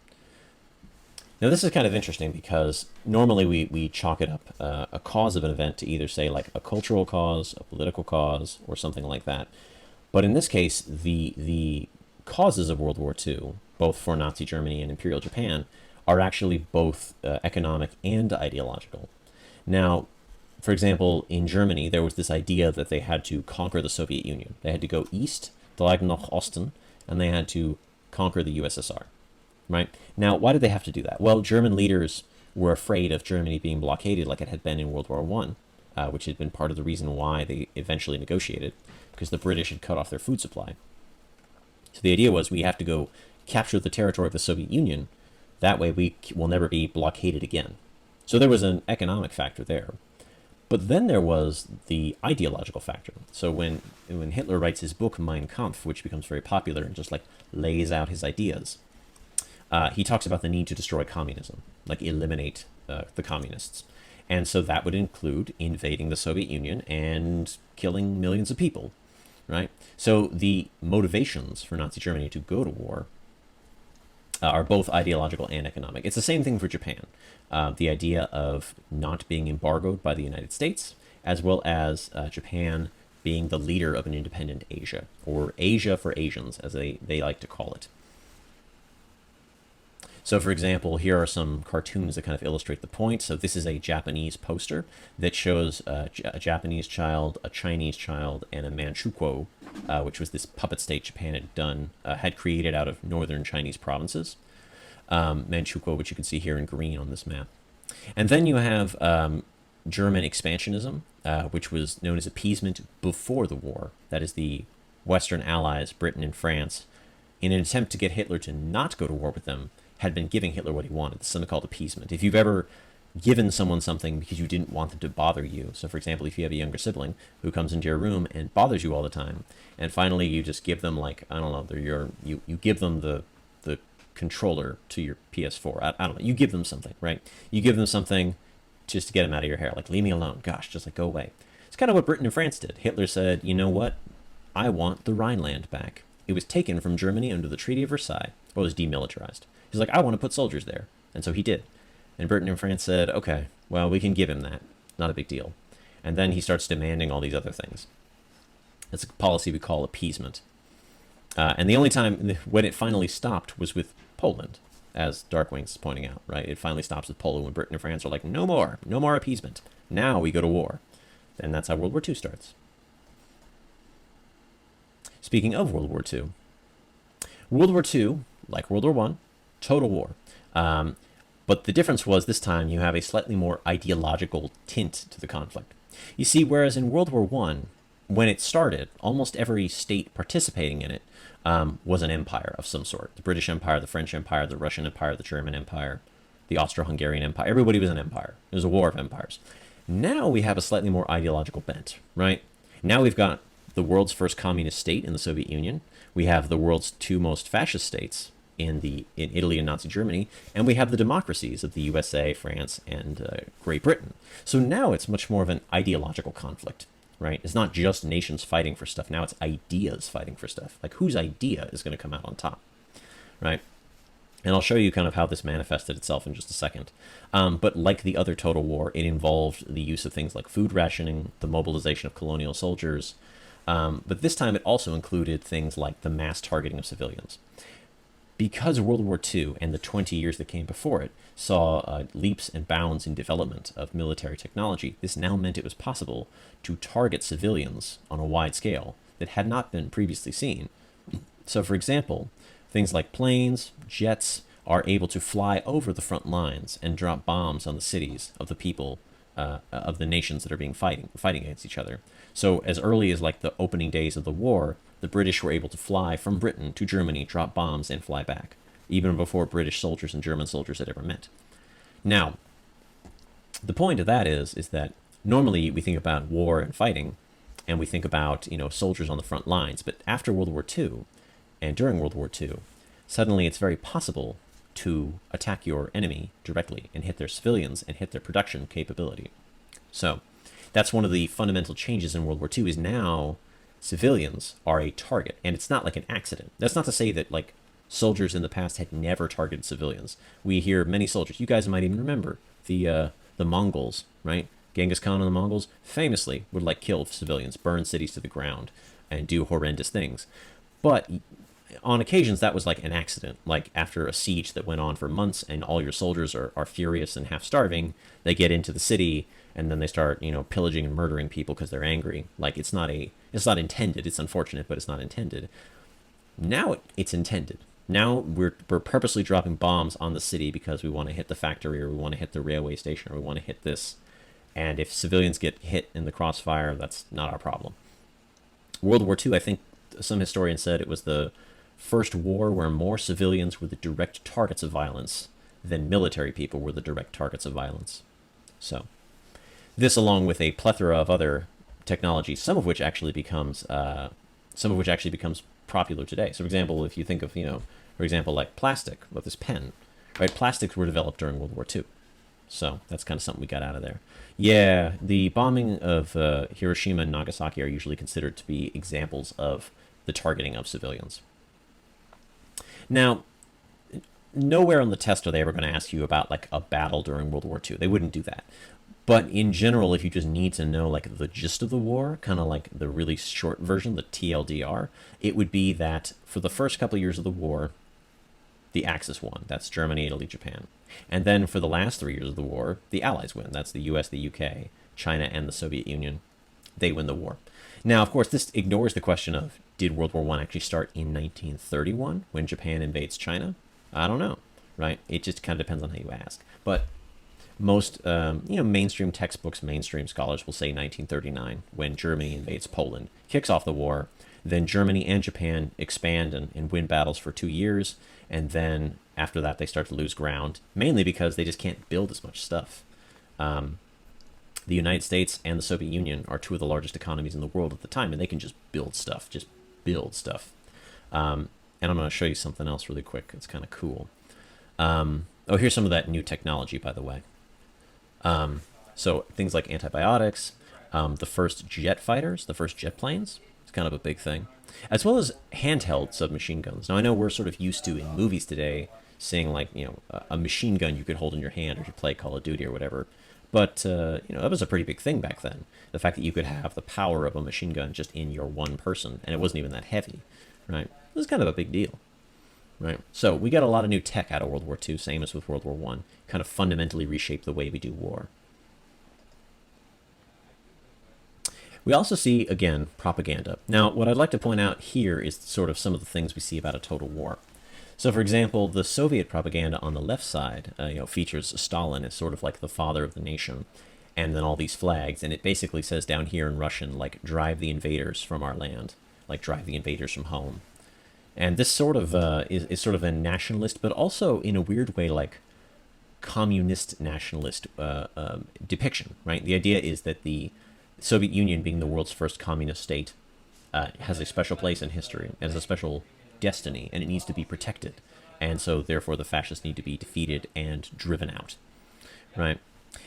Now, this is kind of interesting because normally we chalk it up a cause of an event to either say like a cultural cause, a political cause, or something like that. But in this case, the causes of World War II, both for Nazi Germany and Imperial Japan, are actually both economic and ideological. Now, for example, in Germany, there was this idea that they had to conquer the Soviet Union. They had to go east, Dragen nach Osten, and they had to conquer the USSR. Right? Now, why did they have to do that? Well, German leaders were afraid of Germany being blockaded like it had been in World War I, which had been part of the reason why they eventually negotiated, because the British had cut off their food supply. So the idea was we have to go capture the territory of the Soviet Union. That way we will never be blockaded again. So there was an economic factor there. But then there was the ideological factor. So when Hitler writes his book Mein Kampf, which becomes very popular and just like lays out his ideas, he talks about the need to destroy communism, like eliminate the communists. And so that would include invading the Soviet Union and killing millions of people, right? So the motivations for Nazi Germany to go to war are both ideological and economic. It's the same thing for Japan. The idea of not being embargoed by the United States, as well as Japan being the leader of an independent Asia, or Asia for Asians, as they like to call it. So, for example, here are some cartoons that kind of illustrate the point. So this is a Japanese poster that shows a Japanese child, a Chinese child, and a Manchukuo, which was this puppet state Japan had created out of northern Chinese provinces. Manchukuo, which you can see here in green on this map. And then you have German expansionism, which was known as appeasement before the war. That is the Western allies, Britain and France, in an attempt to get Hitler to not go to war with them, had been giving Hitler what he wanted. It's something called appeasement. If you've ever given someone something because you didn't want them to bother you, so for example, if you have a younger sibling who comes into your room and bothers you all the time, and finally you just give them, like, I don't know, you give them the controller to your PS4. I don't know. You give them something, right? You give them something just to get them out of your hair. Like, leave me alone. Gosh, just like go away. It's kind of what Britain and France did. Hitler said, you know what? I want the Rhineland back. It was taken from Germany under the Treaty of Versailles, or was demilitarized. He's like, I want to put soldiers there. And so he did. And Britain and France said, okay, well, we can give him that. Not a big deal. And then he starts demanding all these other things. That's a policy we call appeasement. And the only time when it finally stopped was with Poland, as Darkwing's pointing out, right? It finally stops with Poland when Britain and France are like, no more appeasement. Now we go to war. And that's how World War II starts. Speaking of World War II, World War II, like World War I, total war. But the difference was this time you have a slightly more ideological tint to the conflict. You see, whereas in World War I, when it started, almost every state participating in it was an empire of some sort. The British Empire, the French Empire, the Russian Empire, the German Empire, the Austro-Hungarian Empire. Everybody was an empire. It was a war of empires. Now we have a slightly more ideological bent, right? Now we've got the world's first communist state in the Soviet Union. We have the world's two most fascist states in Italy and Nazi Germany, and we have the democracies of the USA, France, and Great Britain. So now it's much more of an ideological conflict, right? It's not just nations fighting for stuff. Now it's ideas fighting for stuff. Like, whose idea is going to come out on top, right? And I'll show you kind of how this manifested itself in just a second. But like the other total war, it involved the use of things like food rationing, the mobilization of colonial soldiers, but this time it also included things like the mass targeting of civilians. Because World War II and the 20 years that came before it saw leaps and bounds in development of military technology, this now meant it was possible to target civilians on a wide scale that had not been previously seen. So, for example, things like planes, jets are able to fly over the front lines and drop bombs on the cities of the people of the nations that are being fighting against each other. So as early as like the opening days of the war, the British were able to fly from Britain to Germany, drop bombs, and fly back, even before British soldiers and German soldiers had ever met. Now, the point of that is that normally we think about war and fighting, and we think about, soldiers on the front lines. But after World War II and during World War II, suddenly it's very possible to attack your enemy directly and hit their civilians and hit their production capability. So That's one of the fundamental changes in World War II is now civilians are a target, and it's not like an accident. That's not to say that like soldiers in the past had never targeted civilians. We hear many soldiers. You guys might even remember the Mongols, right? Genghis Khan and the Mongols famously would like kill civilians, burn cities to the ground, and do horrendous things. But on occasions that was like an accident, like after a siege that went on for months and all your soldiers are furious and half starving, they get into the city and then they start, pillaging and murdering people because they're angry. Like it's not intended. It's unfortunate, but it's not intended. Now it's intended. Now we're purposely dropping bombs on the city because we want to hit the factory or we want to hit the railway station or we want to hit this. And if civilians get hit in the crossfire, that's not our problem. World War II, I think some historians said it was the first war where more civilians were the direct targets of violence than military people were the direct targets of violence. So this, along with a plethora of other technology, some of which actually becomes popular today. So, for example, if you think of, for example, like plastic, with this pen, right? Plastics were developed during World War II. So that's kind of something we got out of there. Yeah, the bombing of Hiroshima and Nagasaki are usually considered to be examples of the targeting of civilians. Now, nowhere on the test are they ever going to ask you about like a battle during World War II. They wouldn't do that. But in general, if you just need to know like the gist of the war, kind of like the really short version, the TLDR, it would be that for the first couple of years of the war, the Axis won. That's Germany, Italy, Japan. And then for the last 3 years of the war, the Allies win. That's the US, the UK, China, and the Soviet Union. They win the war. Now, of course, this ignores the question of, did World War I actually start in 1931 when Japan invades China? I don't know, right? It just kind of depends on how you ask. But most, mainstream textbooks, mainstream scholars will say 1939 when Germany invades Poland, kicks off the war. Then Germany and Japan expand and win battles for 2 years. And then after that, they start to lose ground, mainly because they just can't build as much stuff. The United States and the Soviet Union are two of the largest economies in the world at the time, and they can just build stuff, and I'm going to show you something else really quick. It's kind of cool. Here's some of that new technology, by the way. So things like antibiotics, the first jet fighters, the first jet planes, it's kind of a big thing, as well as handheld submachine guns. Now, I know we're sort of used to in movies today seeing like, a machine gun you could hold in your hand or you play Call of Duty or whatever. But, that was a pretty big thing back then. The fact that you could have the power of a machine gun just in your one person, and it wasn't even that heavy, right? It was kind of a big deal, right? So we got a lot of new tech out of World War II, same as with World War I, kind of fundamentally reshaped the way we do war. We also see, again, propaganda. Now, what I'd like to point out here is sort of some of the things we see about a total war. So, for example, the Soviet propaganda on the left side, features Stalin as sort of like the father of the nation, and then all these flags, and it basically says down here in Russian, like, drive the invaders from our land, like, drive the invaders from home. And this sort of is sort of a nationalist, but also in a weird way, like, communist nationalist depiction, right? The idea is that the Soviet Union, being the world's first communist state, has a special place in history, has a special destiny, and it needs to be protected. And so, therefore, the fascists need to be defeated and driven out, right?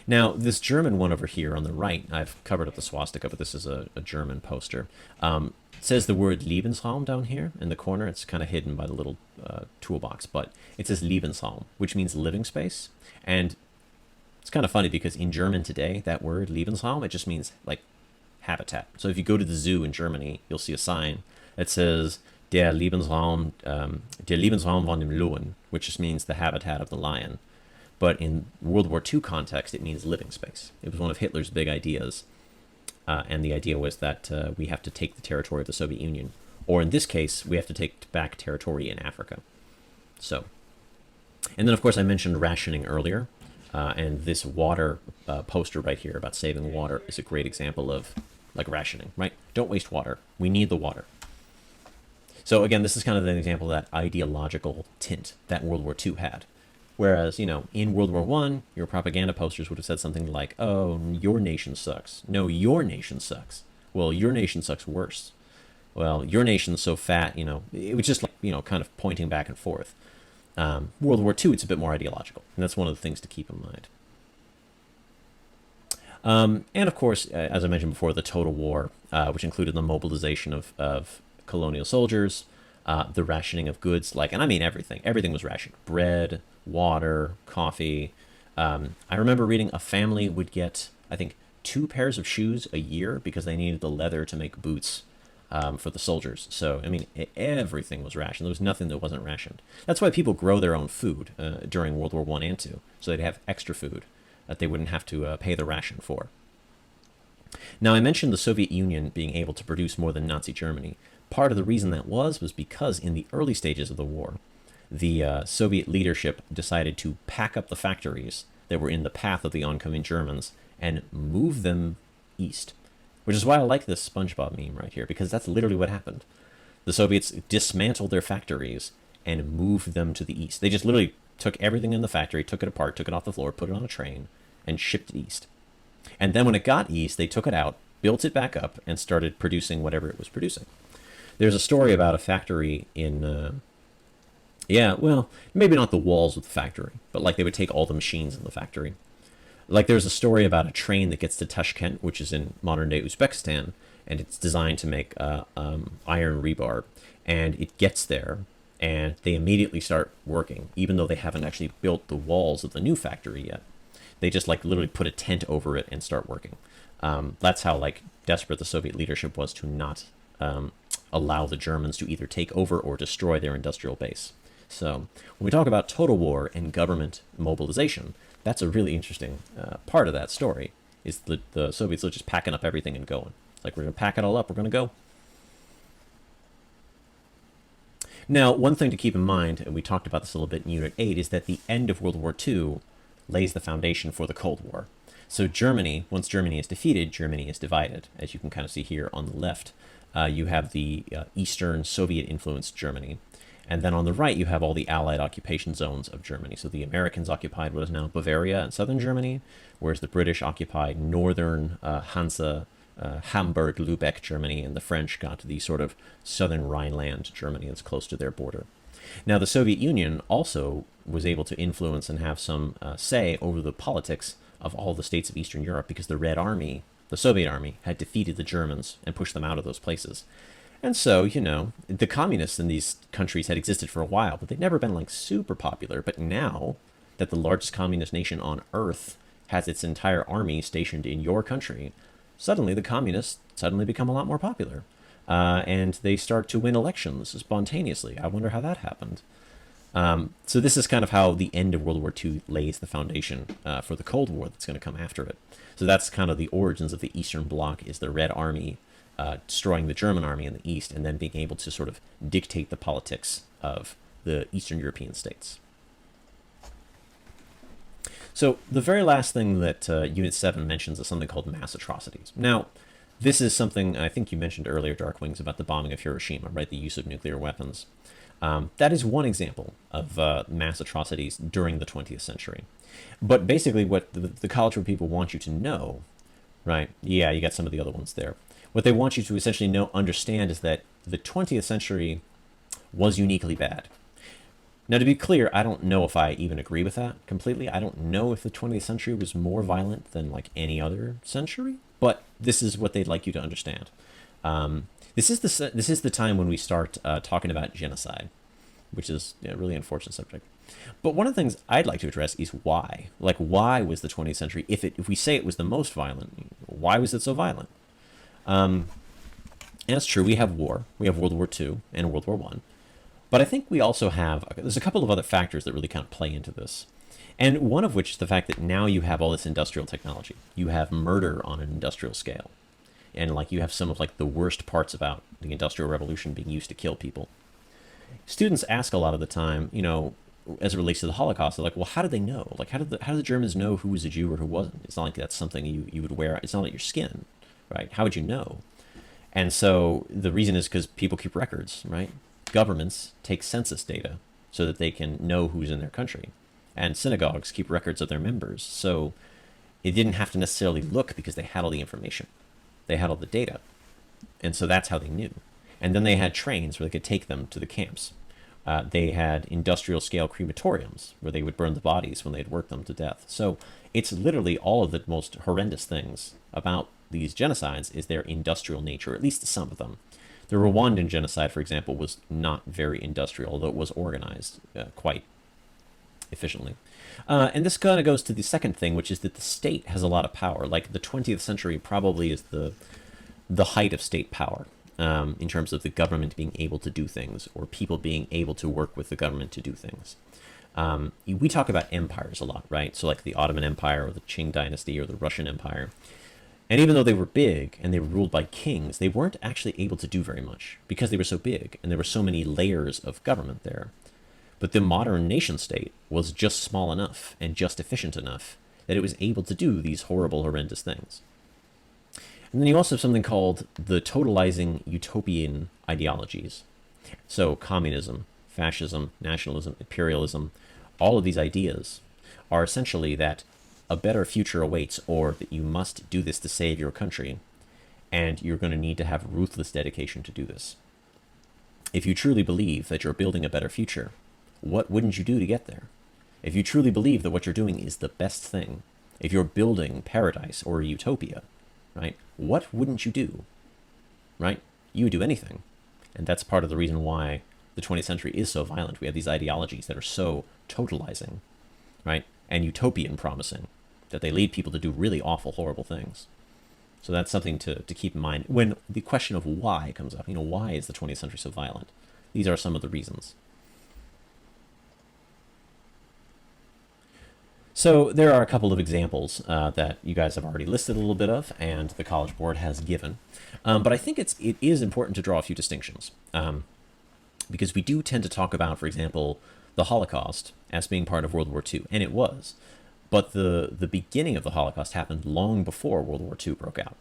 Now, this German one over here on the right, I've covered up the swastika, but this is a German poster. It says the word Lebensraum down here in the corner. It's kind of hidden by the little toolbox, but it says Lebensraum, which means living space. And it's kind of funny because in German today, that word Lebensraum, it just means like habitat. So if you go to the zoo in Germany, you'll see a sign that says der Lebensraum von dem Löwen, which just means the habitat of the lion. But in World War II context, it means living space. It was one of Hitler's big ideas. And the idea was that we have to take the territory of the Soviet Union. Or in this case, we have to take back territory in Africa. So, and then, of course, I mentioned rationing earlier. And this water poster right here about saving water is a great example of, like, rationing, right? Don't waste water. We need the water. So, again, this is kind of an example of that ideological tint that World War II had. Whereas, in World War I, your propaganda posters would have said something like, oh, your nation sucks. No, your nation sucks. Well, your nation sucks worse. Well, your nation's so fat, it was just like, kind of pointing back and forth. World War II, it's a bit more ideological. And that's one of the things to keep in mind. And of course, as I mentioned before, the total war, which included the mobilization of colonial soldiers, the rationing of goods, like, and I mean everything. Everything was rationed: bread, water, coffee. I remember reading a family would get, I think, 2 pairs of shoes a year because they needed the leather to make boots for the soldiers. So, I mean, everything was rationed. There was nothing that wasn't rationed. That's why people grow their own food during World War I and II, so they'd have extra food that they wouldn't have to pay the ration for. Now, I mentioned the Soviet Union being able to produce more than Nazi Germany. Part of the reason that was because in the early stages of the war, the Soviet leadership decided to pack up the factories that were in the path of the oncoming Germans and move them east. Which is why I like this SpongeBob meme right here, because that's literally what happened. The Soviets dismantled their factories and moved them to the east. They just literally took everything in the factory, took it apart, took it off the floor, put it on a train, and shipped it east. And then when it got east, they took it out, built it back up, and started producing whatever it was producing. There's a story about a factory in, well, maybe not the walls of the factory, but like they would take all the machines in the factory. Like there's a story about a train that gets to Tashkent, which is in modern-day Uzbekistan, and it's designed to make iron rebar. And it gets there, and they immediately start working, even though they haven't actually built the walls of the new factory yet. They just like literally put a tent over it and start working. That's how like desperate the Soviet leadership was to not allow the Germans to either take over or destroy their industrial base. So when we talk about total war and government mobilization, that's a really interesting part of that story, is the Soviets are just packing up everything and going. It's like, we're going to pack it all up, we're going to go. Now, one thing to keep in mind, and we talked about this a little bit in Unit 8, is that the end of World War II lays the foundation for the Cold War. So Germany, once Germany is defeated, Germany is divided. As you can kind of see here on the left, you have the Eastern Soviet-influenced Germany. And then on the right, you have all the Allied occupation zones of Germany. So the Americans occupied what is now Bavaria and southern Germany, whereas the British occupied northern Hansa, Hamburg, Lübeck, Germany, and the French got the sort of southern Rhineland, Germany, that's close to their border. Now, the Soviet Union also was able to influence and have some say over the politics of all the states of Eastern Europe because the Red Army, the Soviet Army, had defeated the Germans and pushed them out of those places. And so, you know, the communists in these countries had existed for a while, but they'd never been like super popular. But now that the largest communist nation on earth has its entire army stationed in your country, suddenly the communists suddenly become a lot more popular. And they start to win elections spontaneously. I wonder how that happened. So this is kind of how the end of World War II lays the foundation for the Cold War that's going to come after it. So that's kind of the origins of the Eastern Bloc, is the Red Army destroying the German army in the East, and then being able to sort of dictate the politics of the Eastern European states. So the very last thing that Unit 7 mentions is something called mass atrocities. Now, this is something I think you mentioned earlier, Darkwings, about the bombing of Hiroshima, right? The use of nuclear weapons. That is one example of mass atrocities during the 20th century. But basically what the College Board people want you to know, right? Yeah, you got some of the other ones there. What they want you to essentially understand is that the 20th century was uniquely bad. Now, to be clear, I don't know if I even agree with that completely. I don't know if the 20th century was more violent than like any other century, but this is what they'd like you to understand. This is the time when we start talking about genocide, which is a really unfortunate subject. But one of the things I'd like to address is why. Like, why was the 20th century, if we say it was the most violent, why was it so violent? And it's true, we have war. We have World War II and World War I. But I think we also have, there's a couple of other factors that really kind of play into this. And one of which is the fact that now you have all this industrial technology. You have murder on an industrial scale. And like you have some of like the worst parts about the Industrial Revolution being used to kill people. Students ask a lot of the time, you know, as it relates to the Holocaust, they're like, well, how did they know? Like, how did the Germans know who was a Jew or who wasn't? It's not like that's something you would wear. It's not like your skin, right? How would you know? And so the reason is because people keep records, right? Governments take census data so that they can know who's in their country. And synagogues keep records of their members. So it didn't have to necessarily look because they had all the information. They had all the data. And so that's how they knew. And then they had trains where they could take them to the camps. They had industrial scale crematoriums where they would burn the bodies when they'd worked them to death. So it's literally all of the most horrendous things about these genocides is their industrial nature, at least some of them. The Rwandan genocide, for example, was not very industrial, although it was organized quite efficiently. And this kind of goes to the second thing, which is that the state has a lot of power. Like the 20th century probably is the height of state power in terms of the government being able to do things or people being able to work with the government to do things. We talk about empires a lot, right? So like the Ottoman Empire or the Qing Dynasty or the Russian Empire. And even though they were big and they were ruled by kings, they weren't actually able to do very much because they were so big and there were so many layers of government there. But the modern nation state was just small enough and just efficient enough that it was able to do these horrible, horrendous things. And then you also have something called the totalizing utopian ideologies. So communism, fascism, nationalism, imperialism, all of these ideas are essentially that a better future awaits, or that you must do this to save your country, and you're going to need to have ruthless dedication to do this. If you truly believe that you're building a better future, what wouldn't you do to get there? If you truly believe that what you're doing is the best thing, if you're building paradise or a utopia, right, what wouldn't you do? Right? You would do anything. And that's part of the reason why the 20th century is so violent. We have these ideologies that are so totalizing, right, and utopian promising, that they lead people to do really awful, horrible things. So that's something to keep in mind when the question of why comes up. Why is the 20th century so violent? These are some of the reasons. So there are a couple of examples that you guys have already listed a little bit of, and the College Board has given. But I think it is important to draw a few distinctions, because we do tend to talk about, for example, the Holocaust as being part of World War II, and it was. But the beginning of the Holocaust happened long before World War II broke out.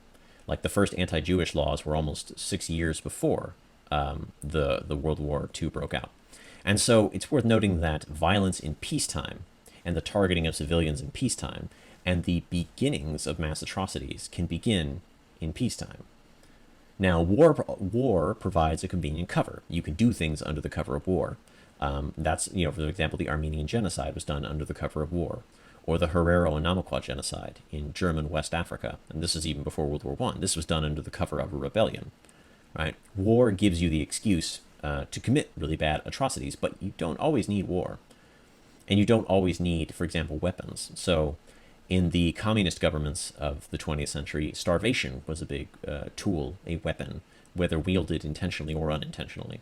Like the first anti-Jewish laws were almost 6 years before the World War II broke out. And so it's worth noting that violence in peacetime and the targeting of civilians in peacetime and the beginnings of mass atrocities can begin in peacetime. Now, war provides a convenient cover. You can do things under the cover of war. That's, for example, the Armenian genocide was done under the cover of war, or the Herero and Namaqua genocide in German West Africa. And this is even before World War I. This was done under the cover of a rebellion, right? War gives you the excuse to commit really bad atrocities, but you don't always need war. And you don't always need, for example, weapons. So in the communist governments of the 20th century, starvation was a big tool, a weapon, whether wielded intentionally or unintentionally.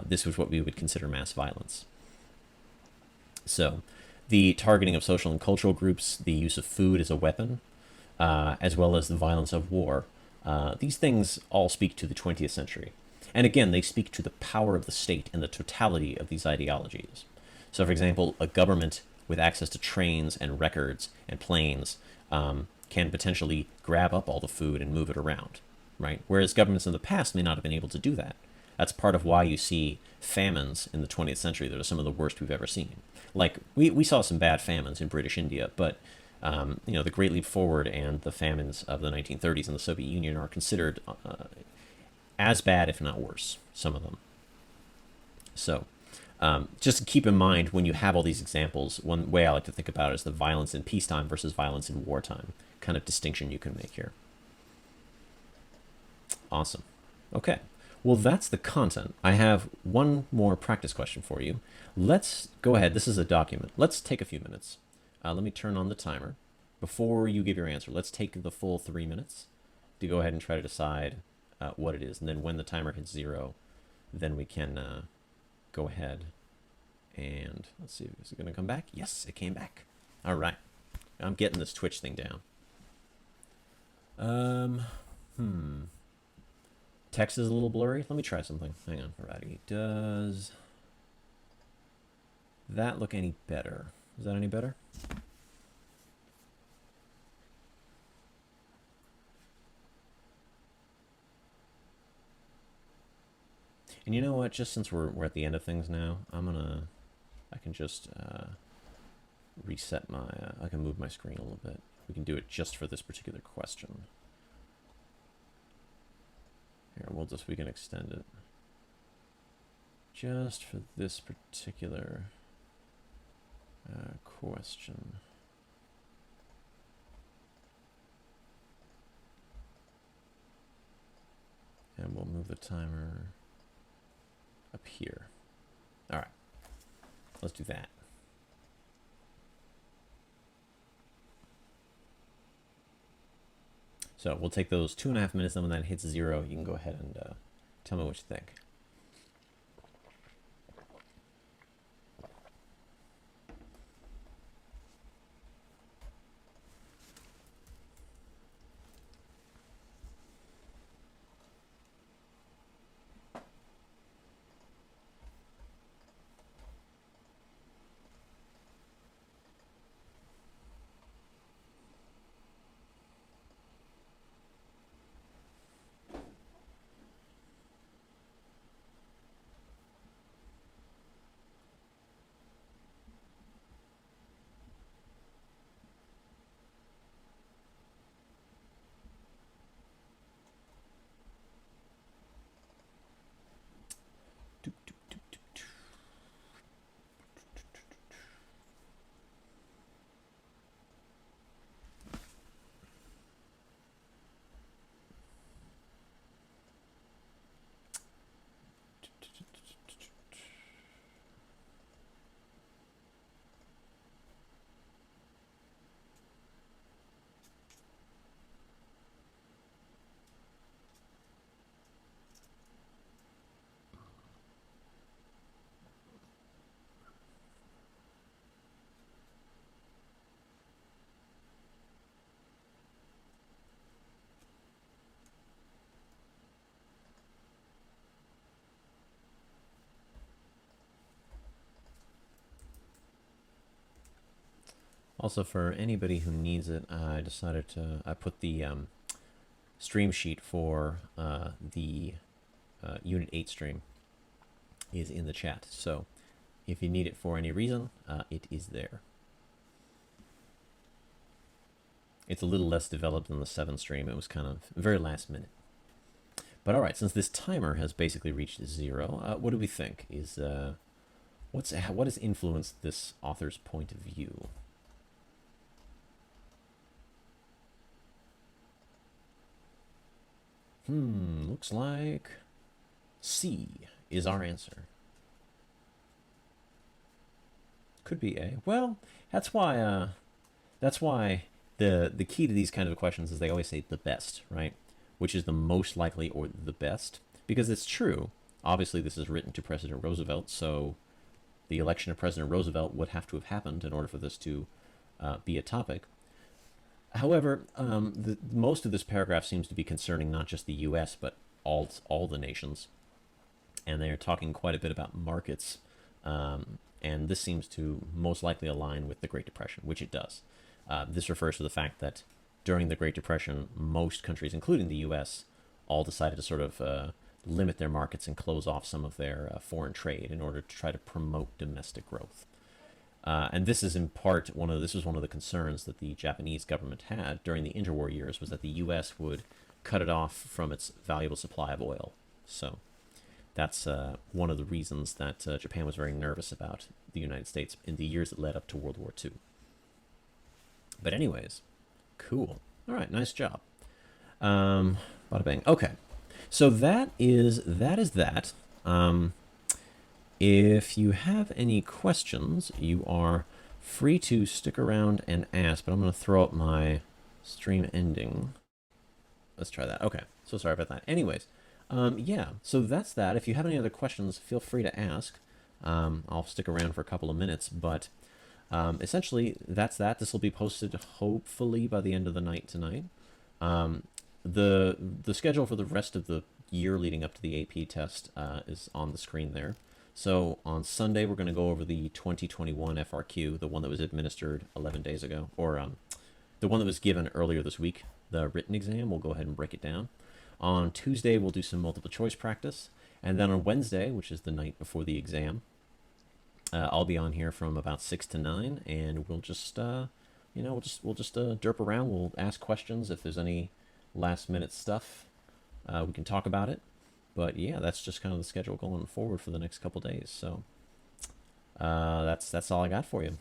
This was what we would consider mass violence. So the targeting of social and cultural groups, the use of food as a weapon, as well as the violence of war, these things all speak to the 20th century. And again, they speak to the power of the state and the totality of these ideologies. So, for example, a government with access to trains and records and planes can potentially grab up all the food and move it around, right? Whereas governments in the past may not have been able to do that. That's part of why you see famines in the 20th century that are some of the worst we've ever seen. Like, we saw some bad famines in British India, but, the Great Leap Forward and the famines of the 1930s in the Soviet Union are considered as bad, if not worse, some of them. So, just keep in mind when you have all these examples, one way I like to think about it is the violence in peacetime versus violence in wartime kind of distinction you can make here. Awesome. Okay. Well, that's the content. I have one more practice question for you. Let's go ahead. This is a document. Let's take a few minutes. Let me turn on the timer. Before you give your answer, let's take the full 3 minutes to go ahead and try to decide what it is. And then when the timer hits 0, then we can go ahead and let's see, is it going to come back? Yes, it came back. All right. I'm getting this Twitch thing down. Text is a little blurry. Let me try something. Hang on. Alrighty. Does that look any better? Is that any better? And you know what? Just since we're at the end of things now, I can just reset my, I can move my screen a little bit. We can do it just for this particular question. Here, we can extend it just for this particular question. And we'll move the timer up here. All right, let's do that. So we'll take those 2.5 minutes, then when that hits 0, you can go ahead and tell me what you think. Also, for anybody who needs it, I decided to I put the stream sheet for the Unit 8 stream is in the chat. So if you need it for any reason, it is there. It's a little less developed than the 7 stream. It was kind of very last minute. But all right, since this timer has basically reached 0, what do we think? What has influenced this author's point of view? Looks like C is our answer. Could be A. Well, that's why the key to these kind of questions is they always say the best, right? Which is the most likely or the best, because it's true. Obviously, this is written to President Roosevelt, so the election of President Roosevelt would have to have happened in order for this to be a topic. However, most of this paragraph seems to be concerning not just the U.S., but all the nations. And they're talking quite a bit about markets. And this seems to most likely align with the Great Depression, which it does. This refers to the fact that during the Great Depression, most countries, including the U.S., all decided to sort of limit their markets and close off some of their foreign trade in order to try to promote domestic growth. And this is in part this was one of the concerns that the Japanese government had during the interwar years, was that the U.S. would cut it off from its valuable supply of oil. So that's one of the reasons that Japan was very nervous about the United States in the years that led up to World War II. But anyways, cool. All right, nice job. Bada bang. Okay, so that is that. If you have any questions, you are free to stick around and ask, but I'm going to throw up my stream ending. Let's try that. Okay, so sorry about that. Anyways, yeah, so that's that. If you have any other questions, feel free to ask. I'll stick around for a couple of minutes, but essentially, that's that. This will be posted hopefully by the end of the night tonight. The schedule for the rest of the year leading up to the AP test is on the screen there. So on Sunday, we're going to go over the 2021 FRQ, the one that was administered 11 days ago, or the one that was given earlier this week, the written exam. We'll go ahead and break it down. On Tuesday, we'll do some multiple choice practice. And then on Wednesday, which is the night before the exam, I'll be on here from about 6 to 9, and we'll just, we'll just derp around. We'll ask questions if there's any last minute stuff. We can talk about it. But yeah, that's just kind of the schedule going forward for the next couple days. So that's all I got for you.